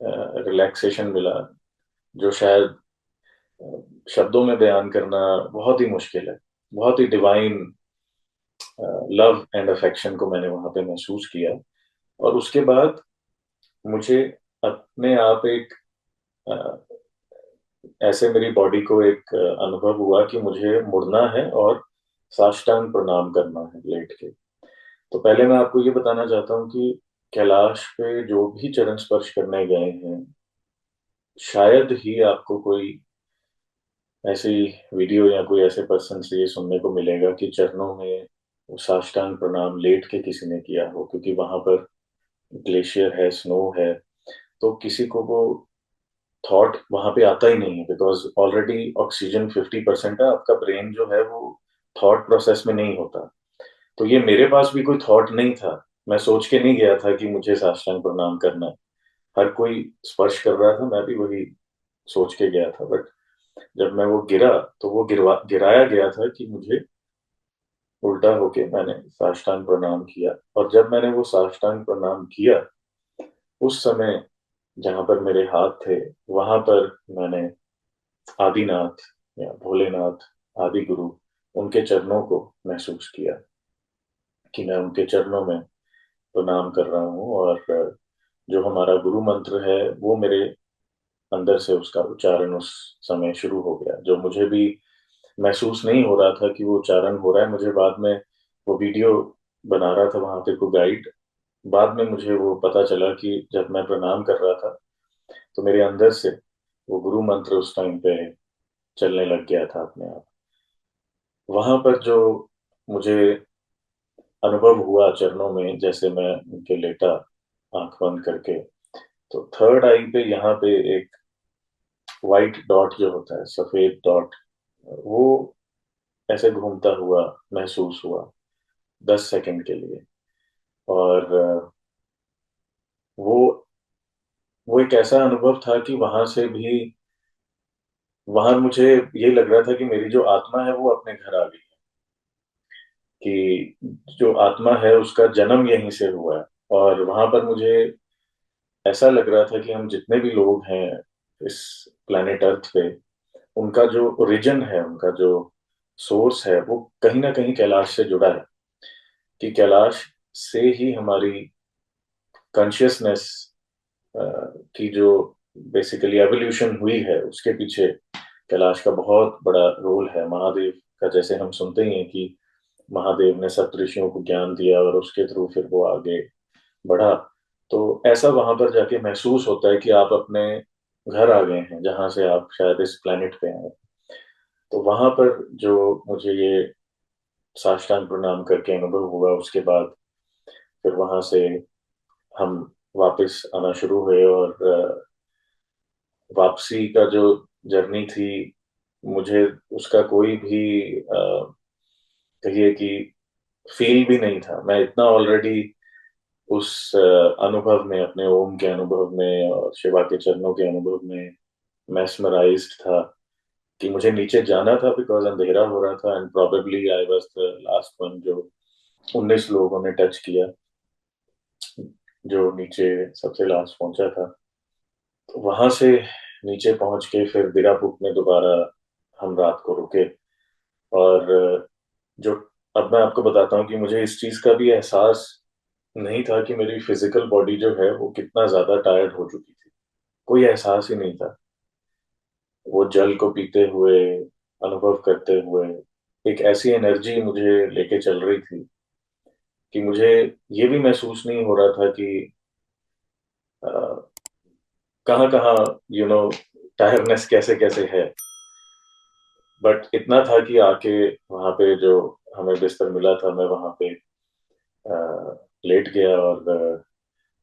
रिलैक्सेशन मिला जो शायद शब्दों में बयान करना बहुत ही मुश्किल है। बहुत ही डिवाइन लव एंड अफेक्शन को मैंने वहां पे महसूस किया। और उसके बाद मुझे अपने आप एक अ, ऐसे मेरी बॉडी को एक अनुभव हुआ कि मुझे मुड़ना है और साष्टांग प्रणाम करना है लेट के। तो पहले मैं आपको ये बताना चाहता हूँ कि कैलाश पे जो भी चरण स्पर्श करने गए हैं, शायद ही आपको कोई ऐसी वीडियो या कोई ऐसे पर्सन से ये सुनने को मिलेगा कि चरणों में वो साष्टांग प्रणाम लेट के किसी ने किया हो, क्योंकि वहां पर ग्लेशियर है, स्नो है। तो किसी को वो थॉट वहां पे आता ही नहीं है, बिकॉज ऑलरेडी ऑक्सीजन 50% है, आपका ब्रेन जो है वो थॉट प्रोसेस में नहीं होता। तो ये मेरे पास भी कोई थॉट नहीं था मैं सोच के नहीं गया था कि मुझे साष्टांग प्रणाम करना है। हर कोई स्पर्श कर रहा था, मैं भी वही सोच के गया था। बट जब मैं वो गिरा, तो वो गिराया गया था कि मुझे उल्टा होके मैंने साष्टांग प्रणाम किया। और जब मैंने वो साष्टांग प्रणाम किया, उस समय जहां पर मेरे हाथ थे, वहां पर मैंने आदिनाथ या भोलेनाथ, आदि गुरु, उनके चरणों को महसूस किया कि मैं उनके चरणों में प्रणाम कर रहा हूँ। और जो हमारा गुरु मंत्र है, वो मेरे अंदर से उसका उच्चारण उस समय शुरू हो गया, जो मुझे भी महसूस नहीं हो रहा था कि वो उच्चारण हो रहा है। मुझे बाद में वो वीडियो बना रहा था वहां पे कोई गाइड, बाद में मुझे वो पता चला कि जब मैं प्रणाम कर रहा था, तो मेरे अंदर से वो गुरु मंत्र उस टाइम पे चलने लग गया था अपने आप। वहां पर जो मुझे अनुभव हुआ चरणों में, जैसे मैं उनके लेटा आंख बंद करके, तो थर्ड आई पे यहाँ पे एक वाइट डॉट जो होता है, सफेद डॉट, वो ऐसे घूमता हुआ महसूस हुआ 10 सेकंड के लिए। और वो वो एक ऐसा अनुभव था कि वहां से भी, वहां मुझे ये लग रहा था कि मेरी जो आत्मा है वो अपने घर आ गई, कि जो आत्मा है उसका जन्म यहीं से हुआ है। और वहां पर मुझे ऐसा लग रहा था कि हम जितने भी लोग हैं इस प्लेनेट अर्थ पे, उनका जो ओरिजिन है, उनका जो सोर्स है, वो कहीं ना कहीं कैलाश से जुड़ा है। कि कैलाश से ही हमारी कॉन्शियसनेस की जो बेसिकली एवोल्यूशन हुई है, उसके पीछे कैलाश का बहुत बड़ा रोल है। महादेव का जैसे हम सुनते ही हैं कि महादेव ने सप्त ऋषियों को ज्ञान दिया और उसके थ्रू फिर वो आगे बढ़ा। तो ऐसा वहां पर जाके महसूस होता है कि आप अपने घर आ गए हैं, जहां से आप शायद इस प्लेनेट पे आए। तो वहां पर जो मुझे ये साष्टांग प्रणाम करके अनुभव हुआ, उसके बाद फिर वहां से हम वापस आना शुरू हुए। और वापसी का जो जर्नी थी, मुझे उसका कोई भी कहिए कि फील भी नहीं था। मैं इतना ऑलरेडी उस अनुभव में, अपने ओम के अनुभव में और शिवा के चरणों के अनुभव में मैस्मराइज्ड था कि मुझे नीचे जाना था, बिकॉज अंधेरा हो रहा था। And probably I was the last one जो 19 लोगों ने टच किया, जो नीचे सबसे लास्ट पहुंचा था। तो वहां से नीचे पहुंच के फिर बीरापुर में दोबारा हम रात को रुके। और जो अब मैं आपको बताता हूँ कि मुझे इस चीज का भी एहसास नहीं था कि मेरी फिजिकल बॉडी जो है वो कितना ज्यादा टायर्ड हो चुकी थी। कोई एहसास ही नहीं था। वो जल को पीते हुए, अनुभव करते हुए, एक ऐसी एनर्जी मुझे लेके चल रही थी कि मुझे ये भी महसूस नहीं हो रहा था कि कहाँ कहाँ टायर्डनेस कैसे कैसे है। बट इतना था कि आके वहां पे जो हमें बिस्तर मिला था, मैं वहां पे लेट गया। और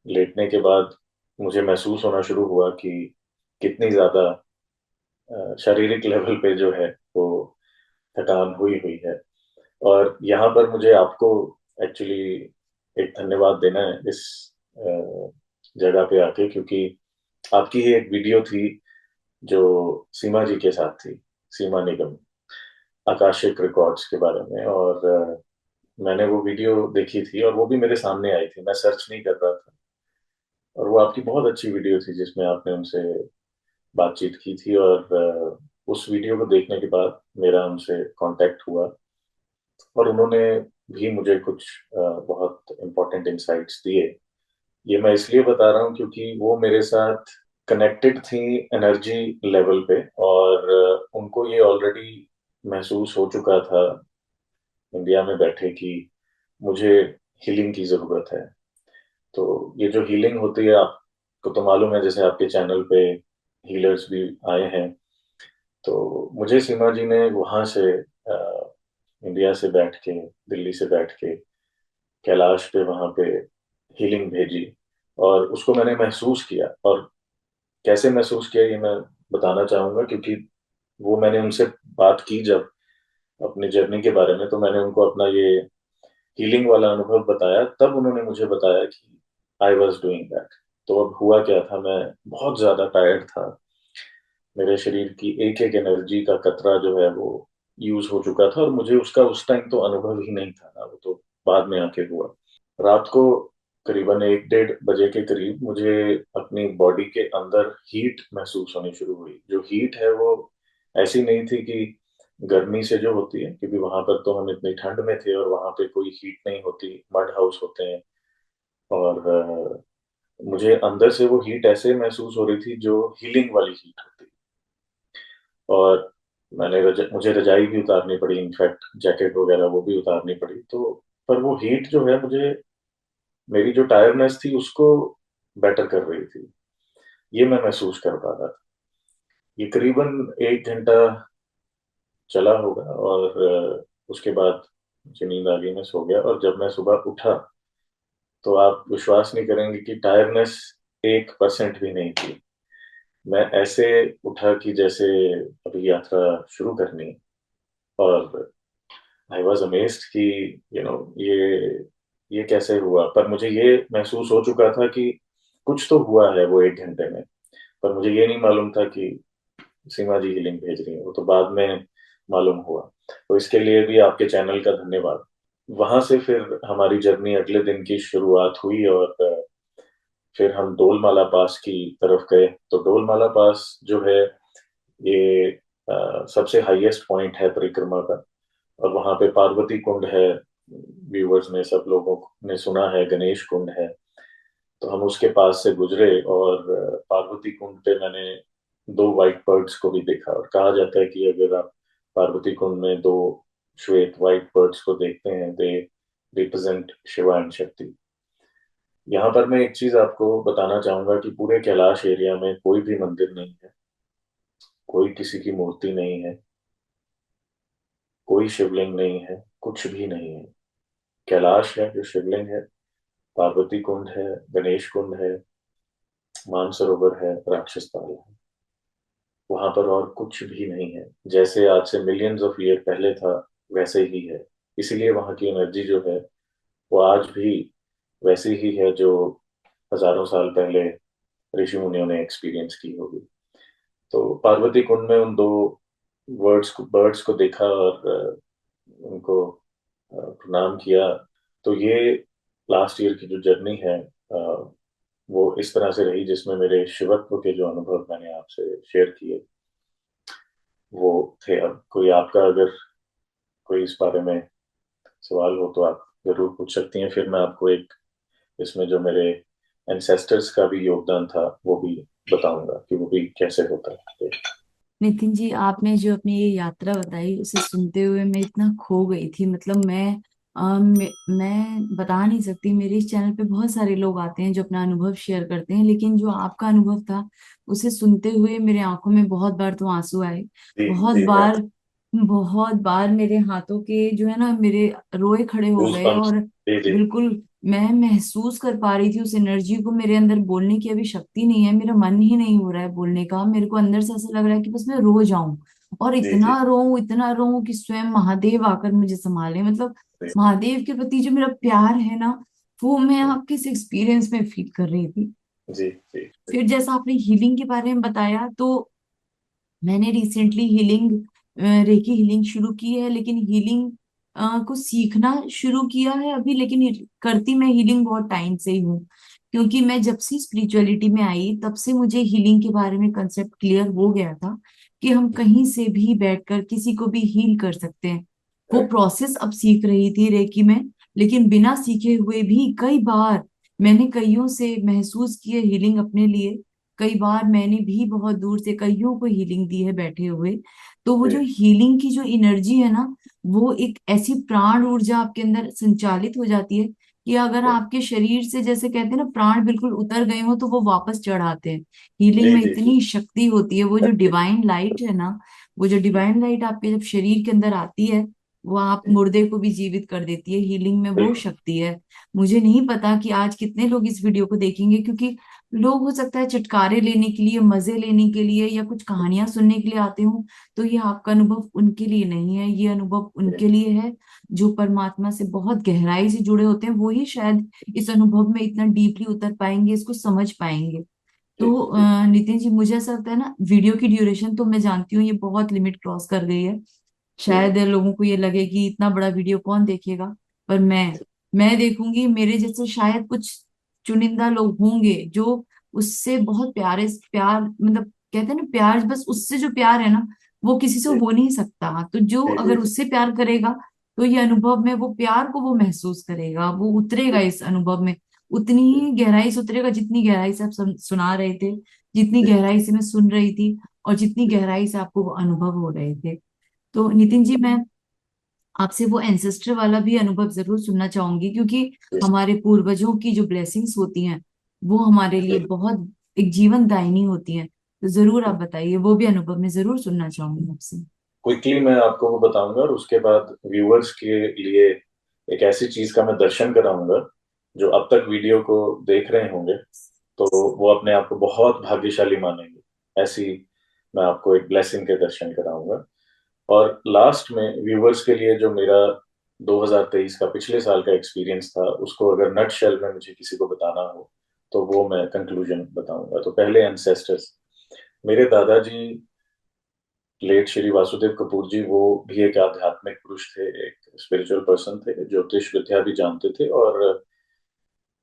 लेटने के बाद मुझे महसूस होना शुरू हुआ कि कितनी ज्यादा शारीरिक लेवल पे जो है वो थकान हुई हुई है। और यहाँ पर मुझे आपको एक्चुअली एक धन्यवाद देना है इस अ, जगह पे आके, क्योंकि आपकी ही एक वीडियो थी जो सीमा जी के साथ थी, सीमा निगम, आकाशिक रिकॉर्ड्स के बारे में। और मैंने वो वीडियो देखी थी और वो भी मेरे सामने आई थी, मैं सर्च नहीं कर रहा था। और वो आपकी बहुत अच्छी वीडियो थी जिसमें आपने उनसे बातचीत की थी। और उस वीडियो को देखने के बाद मेरा उनसे कांटेक्ट हुआ, और उन्होंने भी मुझे कुछ बहुत इम्पोर्टेंट इंसाइट्स दिए। ये मैं इसलिए बता रहा हूँ क्योंकि वो मेरे साथ कनेक्टेड थी एनर्जी लेवल पे। और उनको ये ऑलरेडी महसूस हो चुका था इंडिया में बैठे कि मुझे हीलिंग की जरूरत है। तो ये जो हीलिंग होती है, आपको तो मालूम है, जैसे आपके चैनल पे हीलर्स भी आए हैं। तो मुझे सीमा जी ने वहां से इंडिया से बैठ के, दिल्ली से बैठ के कैलाश पे वहां पे हीलिंग भेजी। और उसको मैंने महसूस किया। और कैसे महसूस किया ये मैं बताना चाहूंगा, क्योंकि वो मैंने उनसे बात की जब अपनी जर्नी के बारे में, तो मैंने उनको अपना ये हीलिंग वाला अनुभव बताया, तब उन्होंने मुझे बताया कि आई वॉज डूइंग दैट। तो अब हुआ क्या था, मैं बहुत ज्यादा टायर्ड था। मेरे शरीर की एक एक एनर्जी का कतरा जो है वो यूज हो चुका था, और मुझे उसका उस टाइम तो अनुभव ही नहीं था ना, वो तो बाद में आके हुआ। रात को करीबन 1 डेढ़ बजे के करीब मुझे अपनी बॉडी के अंदर हीट महसूस होनी शुरू हुई। जो हीट है वो ऐसी नहीं थी कि गर्मी से जो होती है, क्योंकि वहां पर तो हम इतनी ठंड में थे और वहां पे कोई हीट नहीं होती, मड हाउस होते हैं। और मुझे अंदर से वो हीट ऐसे महसूस हो रही थी जो हीलिंग वाली हीट होती। और मुझे रजाई भी उतारनी पड़ी, इनफैक्ट जैकेट वगैरह वो भी उतारनी पड़ी। तो पर वो हीट जो है मुझे, मेरी जो टायर्डनेस थी उसको बेटर कर रही थी, ये मैं महसूस कर पा रहा था। ये करीबन 1 घंटा चला होगा, और उसके बाद मुझे नींद आ गई, मैं सो गया। और जब मैं सुबह उठा तो आप विश्वास नहीं करेंगे कि टायर्डनेस 1% भी नहीं थी। मैं ऐसे उठा कि जैसे अभी यात्रा शुरू करनी है। और आई वॉज अमेज्ड कि ये कैसे हुआ। पर मुझे ये महसूस हो चुका था कि कुछ तो हुआ है वो 1 घंटे में। पर मुझे ये नहीं मालूम था कि सीमा जी ही लिंक भेज रही है, वो तो बाद में मालूम हुआ। तो इसके लिए भी आपके चैनल का धन्यवाद। वहां से फिर हमारी जर्नी अगले दिन की शुरुआत हुई, और फिर हम डोलमाला पास की तरफ गए। तो डोलमाला पास जो है ये सबसे हाईएस्ट पॉइंट है परिक्रमा का। और वहां पे पार्वती कुंड है, व्यूवर्स ने सब लोगों ने सुना है, गणेश कुंड है। तो हम उसके पास से गुजरे, और पार्वती कुंड पे मैंने 2 व्हाइट बर्ड्स को भी देखा। और कहा जाता है कि अगर आप पार्वती कुंड में 2 श्वेत व्हाइट बर्ड्स को देखते हैं, दे रिप्रेजेंट शिवा एंड शक्ति। यहाँ पर मैं एक चीज आपको बताना चाहूंगा कि पूरे कैलाश एरिया में कोई भी मंदिर नहीं है, कोई किसी की मूर्ति नहीं है, कोई शिवलिंग नहीं है, कुछ भी नहीं है। कैलाश है जो शिवलिंग है, पार्वती कुंड है, गणेश कुंड है, मानसरोवर है, राक्षस ताल है। वहां पर और कुछ भी नहीं है। जैसे आज से मिलियंस ऑफ ईयर पहले था, वैसे ही है। इसीलिए वहां की एनर्जी जो है वो आज भी वैसी ही है जो हजारों साल पहले ऋषि मुनियों ने एक्सपीरियंस की होगी। तो पार्वती कुंड में उन 2 बर्ड्स को देखा, और उनको प्रणाम किया। तो ये लास्ट ईयर की जो जर्नी है वो इस तरह से रही, जिसमें मेरे शिवत्व के जो अनुभव मैंने आपसे शेयर किए वो थे। अब कोई आपका अगर कोई इस बारे में सवाल हो तो आप जरूर पूछ सकती हैं, फिर मैं आपको एक इसमें जो मेरे एंसेस्टर्स का भी योगदान था वो भी बताऊंगा कि वो भी कैसे होता है। नितिन जी, आपने जो अपनी ये यात्रा बताई उसे सुनते हुए मैं इतना खो गई थी। मतलब मैं बता नहीं सकती। मेरे इस चैनल पे बहुत सारे लोग आते हैं जो अपना अनुभव शेयर करते हैं, लेकिन जो आपका अनुभव था उसे सुनते हुए मेरे आंखों में बहुत बार तो आंसू आए। जी बहुत जी, मैं बार, बहुत बार मेरे हाथों के जो है ना, मेरे रोए खड़े हो गूज गए। बम्प्स। और जी जी बिल्कुल मैं महसूस कर पा रही थी उस एनर्जी को। मेरे अंदर बोलने की अभी शक्ति नहीं है, मेरा मन ही नहीं हो रहा है बोलने का। मेरे को अंदर से ऐसा लग रहा है कि बस मैं रो जाऊं, और जी जी इतना रोऊं कि स्वयं महादेव आकर मुझे संभाले। मतलब जी महादेव के प्रति जो मेरा प्यार है ना, वो मैं आपके इस एक्सपीरियंस में फील कर रही थी। जी जी जी फिर जैसा आपने हीलिंग के बारे में बताया, तो मैंने रिसेंटली हीलिंग, रेकी हीलिंग शुरू की है। लेकिन हीलिंग को सीखना शुरू किया है अभी, लेकिन करती मैं हीलिंग बहुत टाइम से ही हूँ। क्योंकि मैं जब से स्पिरिचुअलिटी में आई तब से मुझे हीलिंग के बारे में कंसेप्ट क्लियर हो गया था कि हम कहीं से भी बैठकर किसी को भी हील कर सकते हैं। वो करेक्ट। प्रोसेस अब सीख रही थी रेकी में, लेकिन बिना सीखे हुए भी कई बार मैंने कईयों से महसूस किए हीलिंग अपने लिए। कई बार मैंने भी बहुत दूर से कईयों को हीलिंग दी है बैठे हुए। तो वो जो जी हीलिंग की जो एनर्जी है ना, वो एक ऐसी प्राण ऊर्जा आपके अंदर संचालित हो जाती है कि अगर जी आपके शरीर से, जैसे कहते हैं ना, प्राण बिल्कुल उतर गए हो तो वो वापस चढ़ आते हैं। हीलिंग जी में जी जी इतनी शक्ति होती है। वो जो जी डिवाइन लाइट है ना, वो जो डिवाइन लाइट आपके जब शरीर के अंदर आती है, वो आप जी, मुर्दे को भी जीवित कर देती है। हीलिंग में वो बिल्कुल। शक्ति है। मुझे नहीं पता कि आज कितने लोग इस वीडियो को देखेंगे, क्योंकि लोग हो सकता है चटकारे लेने के लिए, मजे लेने के लिए या कुछ कहानियां सुनने के लिए आते हो, तो ये आपका अनुभव उनके लिए नहीं है, ये अनुभव उनके लिए है जो परमात्मा से बहुत गहराई से जुड़े होते हैं। वो ही शायद इस अनुभव में इतना डीपली उतर पाएंगे, इसको समझ पाएंगे। जी तो जी नितिन जी, मुझे ऐसा लगता है ना, वीडियो की ड्यूरेशन तो मैं जानती हूँ ये बहुत लिमिट क्रॉस कर गई है। जी शायद लोगों को ये लगे कि इतना बड़ा वीडियो कौन देखेगा, पर मैं देखूंगी। मेरे जैसे शायद कुछ चुनिंदा लोग होंगे जो उससे बहुत प्यार, मतलब कहते हैं ना प्यार, बस उससे जो प्यार है ना वो किसी से जी हो नहीं सकता। तो जो जी जी अगर उससे प्यार करेगा तो ये अनुभव में वो प्यार को वो महसूस करेगा, वो उतरेगा जी इस अनुभव में, उतनी जी ही गहराई से उतरेगा जितनी गहराई से आप सुना रहे थे, जितनी जी गहराई से मैं सुन रही थी, और जितनी गहराई से आपको वो अनुभव हो रहे थे। तो नितिन जी, मैं आपसे वो एंसेस्टर वाला भी अनुभव जरूर सुनना चाहूंगी, क्योंकि हमारे पूर्वजों की जो ब्लेसिंग्स होती हैं वो हमारे लिए जी बहुत एक जीवन दायिनी होती हैं। तो जरूर आप जी। बताइए, वो भी अनुभव मैं जरूर सुनना चाहूंगी आपसे। क्विकली मैं आपको वो बताऊंगा और उसके बाद व्यूअर्स के लिए एक ऐसी चीज का मैं दर्शन कराऊंगा जो अब तक वीडियो को देख रहे होंगे तो वो अपने आप को बहुत भाग्यशाली मानेंगे। ऐसी मैं आपको एक ब्लेसिंग के दर्शन कराऊंगा। और लास्ट में व्यूअर्स के लिए जो मेरा 2023 का पिछले साल का एक्सपीरियंस था उसको अगर नट शेल में मुझे किसी को बताना हो तो वो मैं कंक्लूजन बताऊंगा। तो पहले एंसेस्टर्स, मेरे दादाजी लेट श्री वासुदेव कपूर जी, वो भी एक आध्यात्मिक पुरुष थे, एक स्पिरिचुअल पर्सन थे, ज्योतिष विद्या भी जानते थे और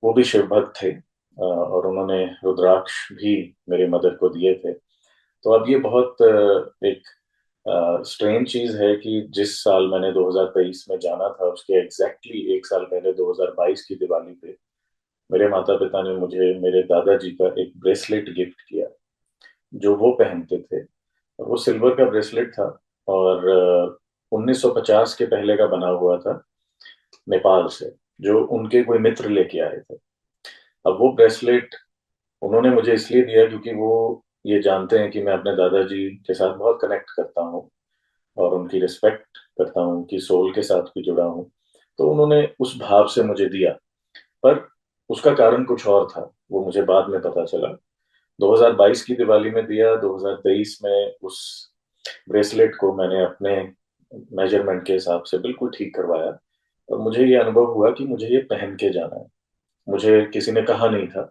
वो भी शिव भक्त थे। और उन्होंने रुद्राक्ष भी मेरे मदर को दिए थे। तो अब ये बहुत एक स्ट्रेंज चीज है कि जिस साल मैंने 2023 में जाना था उसके एग्जैक्टली एक साल पहले 2022 की दिवाली पे मेरे माता पिता ने मुझे मेरे दादाजी का एक ब्रेसलेट गिफ्ट किया जो वो पहनते थे। वो सिल्वर का ब्रेसलेट था और 1950 के पहले का बना हुआ था, नेपाल से, जो उनके कोई मित्र लेके आए थे। अब वो ब्रेसलेट उन्होंने मुझे इसलिए दिया क्योंकि वो ये जानते हैं कि मैं अपने दादाजी के साथ बहुत कनेक्ट करता हूँ और उनकी रिस्पेक्ट करता हूँ, उनकी सोल के साथ भी जुड़ा हूँ। तो उन्होंने उस भाव से मुझे दिया। पर उसका कारण कुछ और था, वो मुझे बाद में पता चला। 2022 की दिवाली में दिया, 2023 में उस ब्रेसलेट को मैंने अपने मेजरमेंट के हिसाब से बिल्कुल ठीक करवाया और मुझे ये अनुभव हुआ कि मुझे ये पहन के जाना है। मुझे किसी ने कहा नहीं था,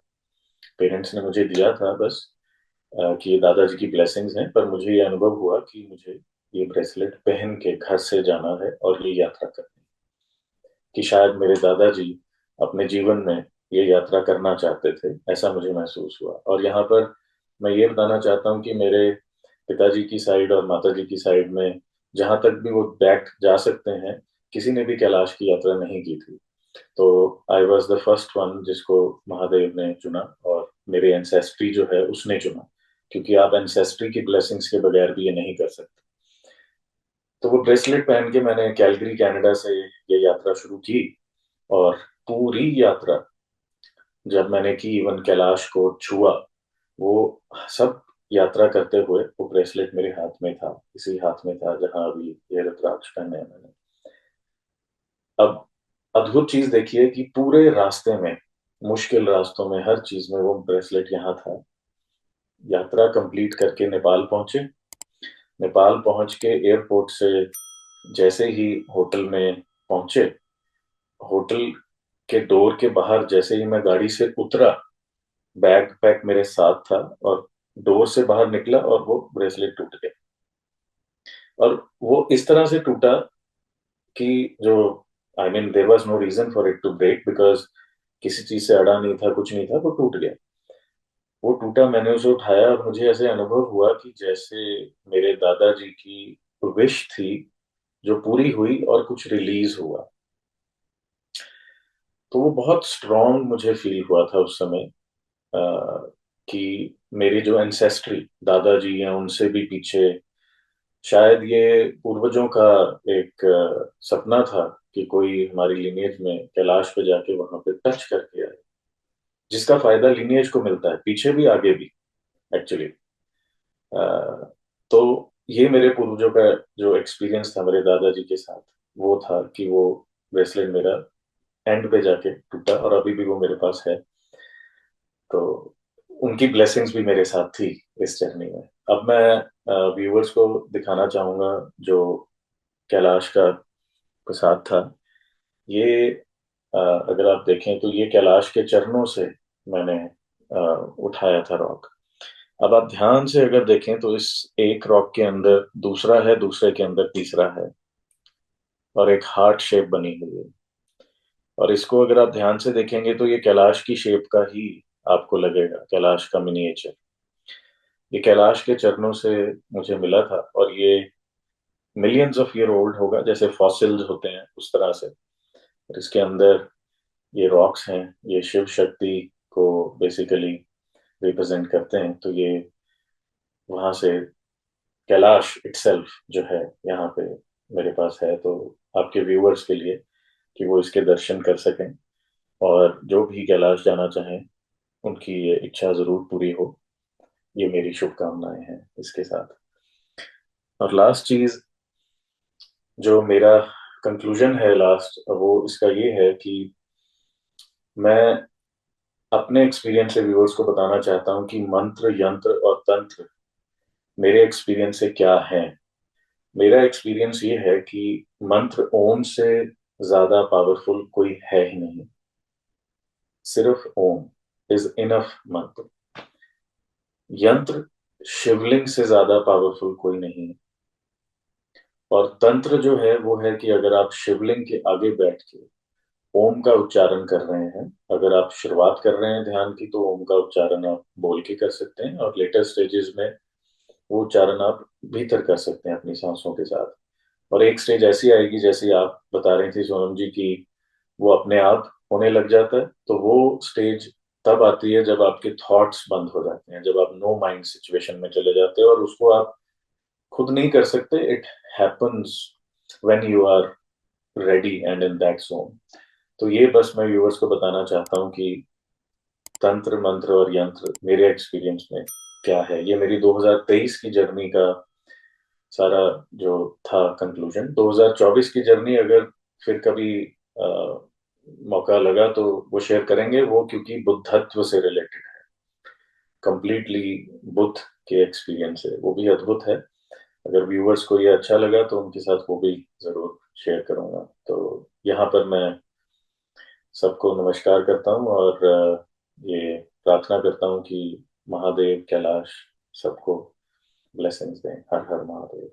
पेरेंट्स ने मुझे दिया था बस कि ये दादाजी की ब्लेसिंग्स हैं, पर मुझे ये अनुभव हुआ कि मुझे ये ब्रेसलेट पहन के घर से जाना है और ये यात्रा करनी है। कि शायद मेरे दादाजी अपने जीवन में ये यात्रा करना चाहते थे, ऐसा मुझे महसूस हुआ। और यहाँ पर मैं ये बताना चाहता हूँ कि मेरे पिताजी की साइड और माताजी की साइड में जहां तक भी वो बैक जा सकते हैं, किसी ने भी कैलाश की यात्रा नहीं की थी। तो I was the first one जिसको महादेव ने चुना और मेरे एंसेस्ट्री जो है उसने चुना, क्योंकि आप एंसेस्ट्री की ब्लेसिंग्स के बगैर भी ये नहीं कर सकते। तो वो ब्रेसलेट पहन के मैंने कैलगरी कनाडा से ये यात्रा शुरू की और पूरी यात्रा जब मैंने की, इवन कैलाश को छुआ, वो सब यात्रा करते हुए वो ब्रेसलेट मेरे हाथ में था, इसी हाथ में था जहां अभी ये रुद्राक्ष पहने हैं मैंने। अब अद्भुत चीज देखिए कि पूरे रास्ते में, मुश्किल रास्तों में, हर चीज में वो ब्रेसलेट यहाँ था। यात्रा कंप्लीट करके नेपाल पहुंचे। नेपाल पहुंच के एयरपोर्ट से जैसे ही होटल में पहुंचे, होटल के डोर के बाहर जैसे ही मैं गाड़ी से उतरा, बैग पैक मेरे साथ था और डोर से बाहर निकला और वो ब्रेसलेट टूट गया। और वो इस तरह से टूटा कि जो, I mean there was no reason for it to break, because किसी चीज से अड़ा नहीं था, कुछ नहीं था, वो टूट गया। वो टूटा, मैंने उसे उठाया और मुझे ऐसे अनुभव हुआ कि जैसे मेरे दादाजी की विश थी जो पूरी हुई और कुछ रिलीज हुआ। तो वो बहुत स्ट्रांग मुझे फील हुआ था उस समय, कि मेरी जो एंसेस्ट्री दादाजी हैं उनसे भी पीछे, शायद ये पूर्वजों का एक सपना था कि कोई हमारी लिनियज में कैलाश पे जाके वहां पे टच करके आए, जिसका फायदा लिनियज को मिलता है, पीछे भी आगे भी एक्चुअली। तो ये मेरे पूर्वजों का जो एक्सपीरियंस था मेरे दादाजी के साथ, वो था कि वो ब्रेसलेट मेरा एंड पे जाके टूटा और अभी भी वो मेरे पास है। तो उनकी ब्लेसिंग्स भी मेरे साथ थी इस जर्नी में। अब मैं व्यूअर्स को दिखाना चाहूंगा जो कैलाश का प्रसाद था। ये अगर आप देखें तो ये कैलाश के चरणों से मैंने उठाया था रॉक। अब आप ध्यान से अगर देखें तो इस एक रॉक के अंदर दूसरा है, दूसरे के अंदर तीसरा है, और एक हार्ट शेप बनी हुई है। और इसको अगर आप ध्यान से देखेंगे तो ये कैलाश की शेप का ही आपको लगेगा, कैलाश का मिनिएचर। ये कैलाश के चरणों से मुझे मिला था, और ये मिलियंस ऑफ ईयर ओल्ड होगा, जैसे फॉसिल्स होते हैं उस तरह से। और इसके अंदर ये रॉक्स हैं, ये शिव शक्ति को बेसिकली रिप्रेजेंट करते हैं। तो ये वहां से कैलाश इटसेल्फ जो है यहाँ पे मेरे पास है, तो आपके व्यूअर्स के लिए कि वो इसके दर्शन कर सकें, और जो भी कैलाश जाना चाहें उनकी ये इच्छा जरूर पूरी हो। ये मेरी शुभकामनाएं हैं इसके साथ। और लास्ट चीज जो मेरा कंक्लूजन है लास्ट, वो इसका ये है कि मैं अपने एक्सपीरियंस से व्यूअर्स को बताना चाहता हूँ कि मंत्र, यंत्र और तंत्र मेरे एक्सपीरियंस से क्या है। मेरा एक्सपीरियंस ये है कि मंत्र ओम से ज्यादा पावरफुल कोई है ही नहीं। सिर्फ ओम इज इनफ मंत्र। यंत्र शिवलिंग से ज्यादा पावरफुल कोई नहीं है। और तंत्र जो है वो है कि अगर आप शिवलिंग के आगे बैठ के ओम का उच्चारण कर रहे हैं, अगर आप शुरुआत कर रहे हैं ध्यान की, तो ओम का उच्चारण आप बोल के कर सकते हैं, और लेटर स्टेजेस में वो उच्चारण आप भीतर कर सकते हैं अपनी सांसों के साथ। और एक स्टेज ऐसी आएगी जैसे आप बता रही थी सोनम जी की, वो अपने आप होने लग जाता है। तो वो स्टेज तब आती है जब आपके थॉट्स बंद हो जाते हैं, जब आप नो माइंड सिचुएशन में चले जाते हैं, और उसको आप खुद नहीं कर सकते। It happens when you are ready and in that zone. तो ये बस मैं व्यूअर्स को बताना चाहता हूँ कि तंत्र, मंत्र और यंत्र मेरे एक्सपीरियंस में क्या है। ये मेरी 2023 की जर्नी का सारा जो था कंक्लूजन। 2024 की जर्नी अगर फिर कभी अ, मौका लगा तो वो शेयर करेंगे, वो क्योंकि बुद्धत्व से रिलेटेड है, कंप्लीटली बुद्ध के एक्सपीरियंस है, वो भी अद्भुत है। अगर व्यूअर्स को ये अच्छा लगा तो उनके साथ वो भी जरूर शेयर करूंगा। तो यहाँ पर मैं सबको नमस्कार करता हूँ, और ये प्रार्थना करता हूँ कि महादेव, कैलाश सबको ब्लेसिंग्स दें। हर हर महादेव।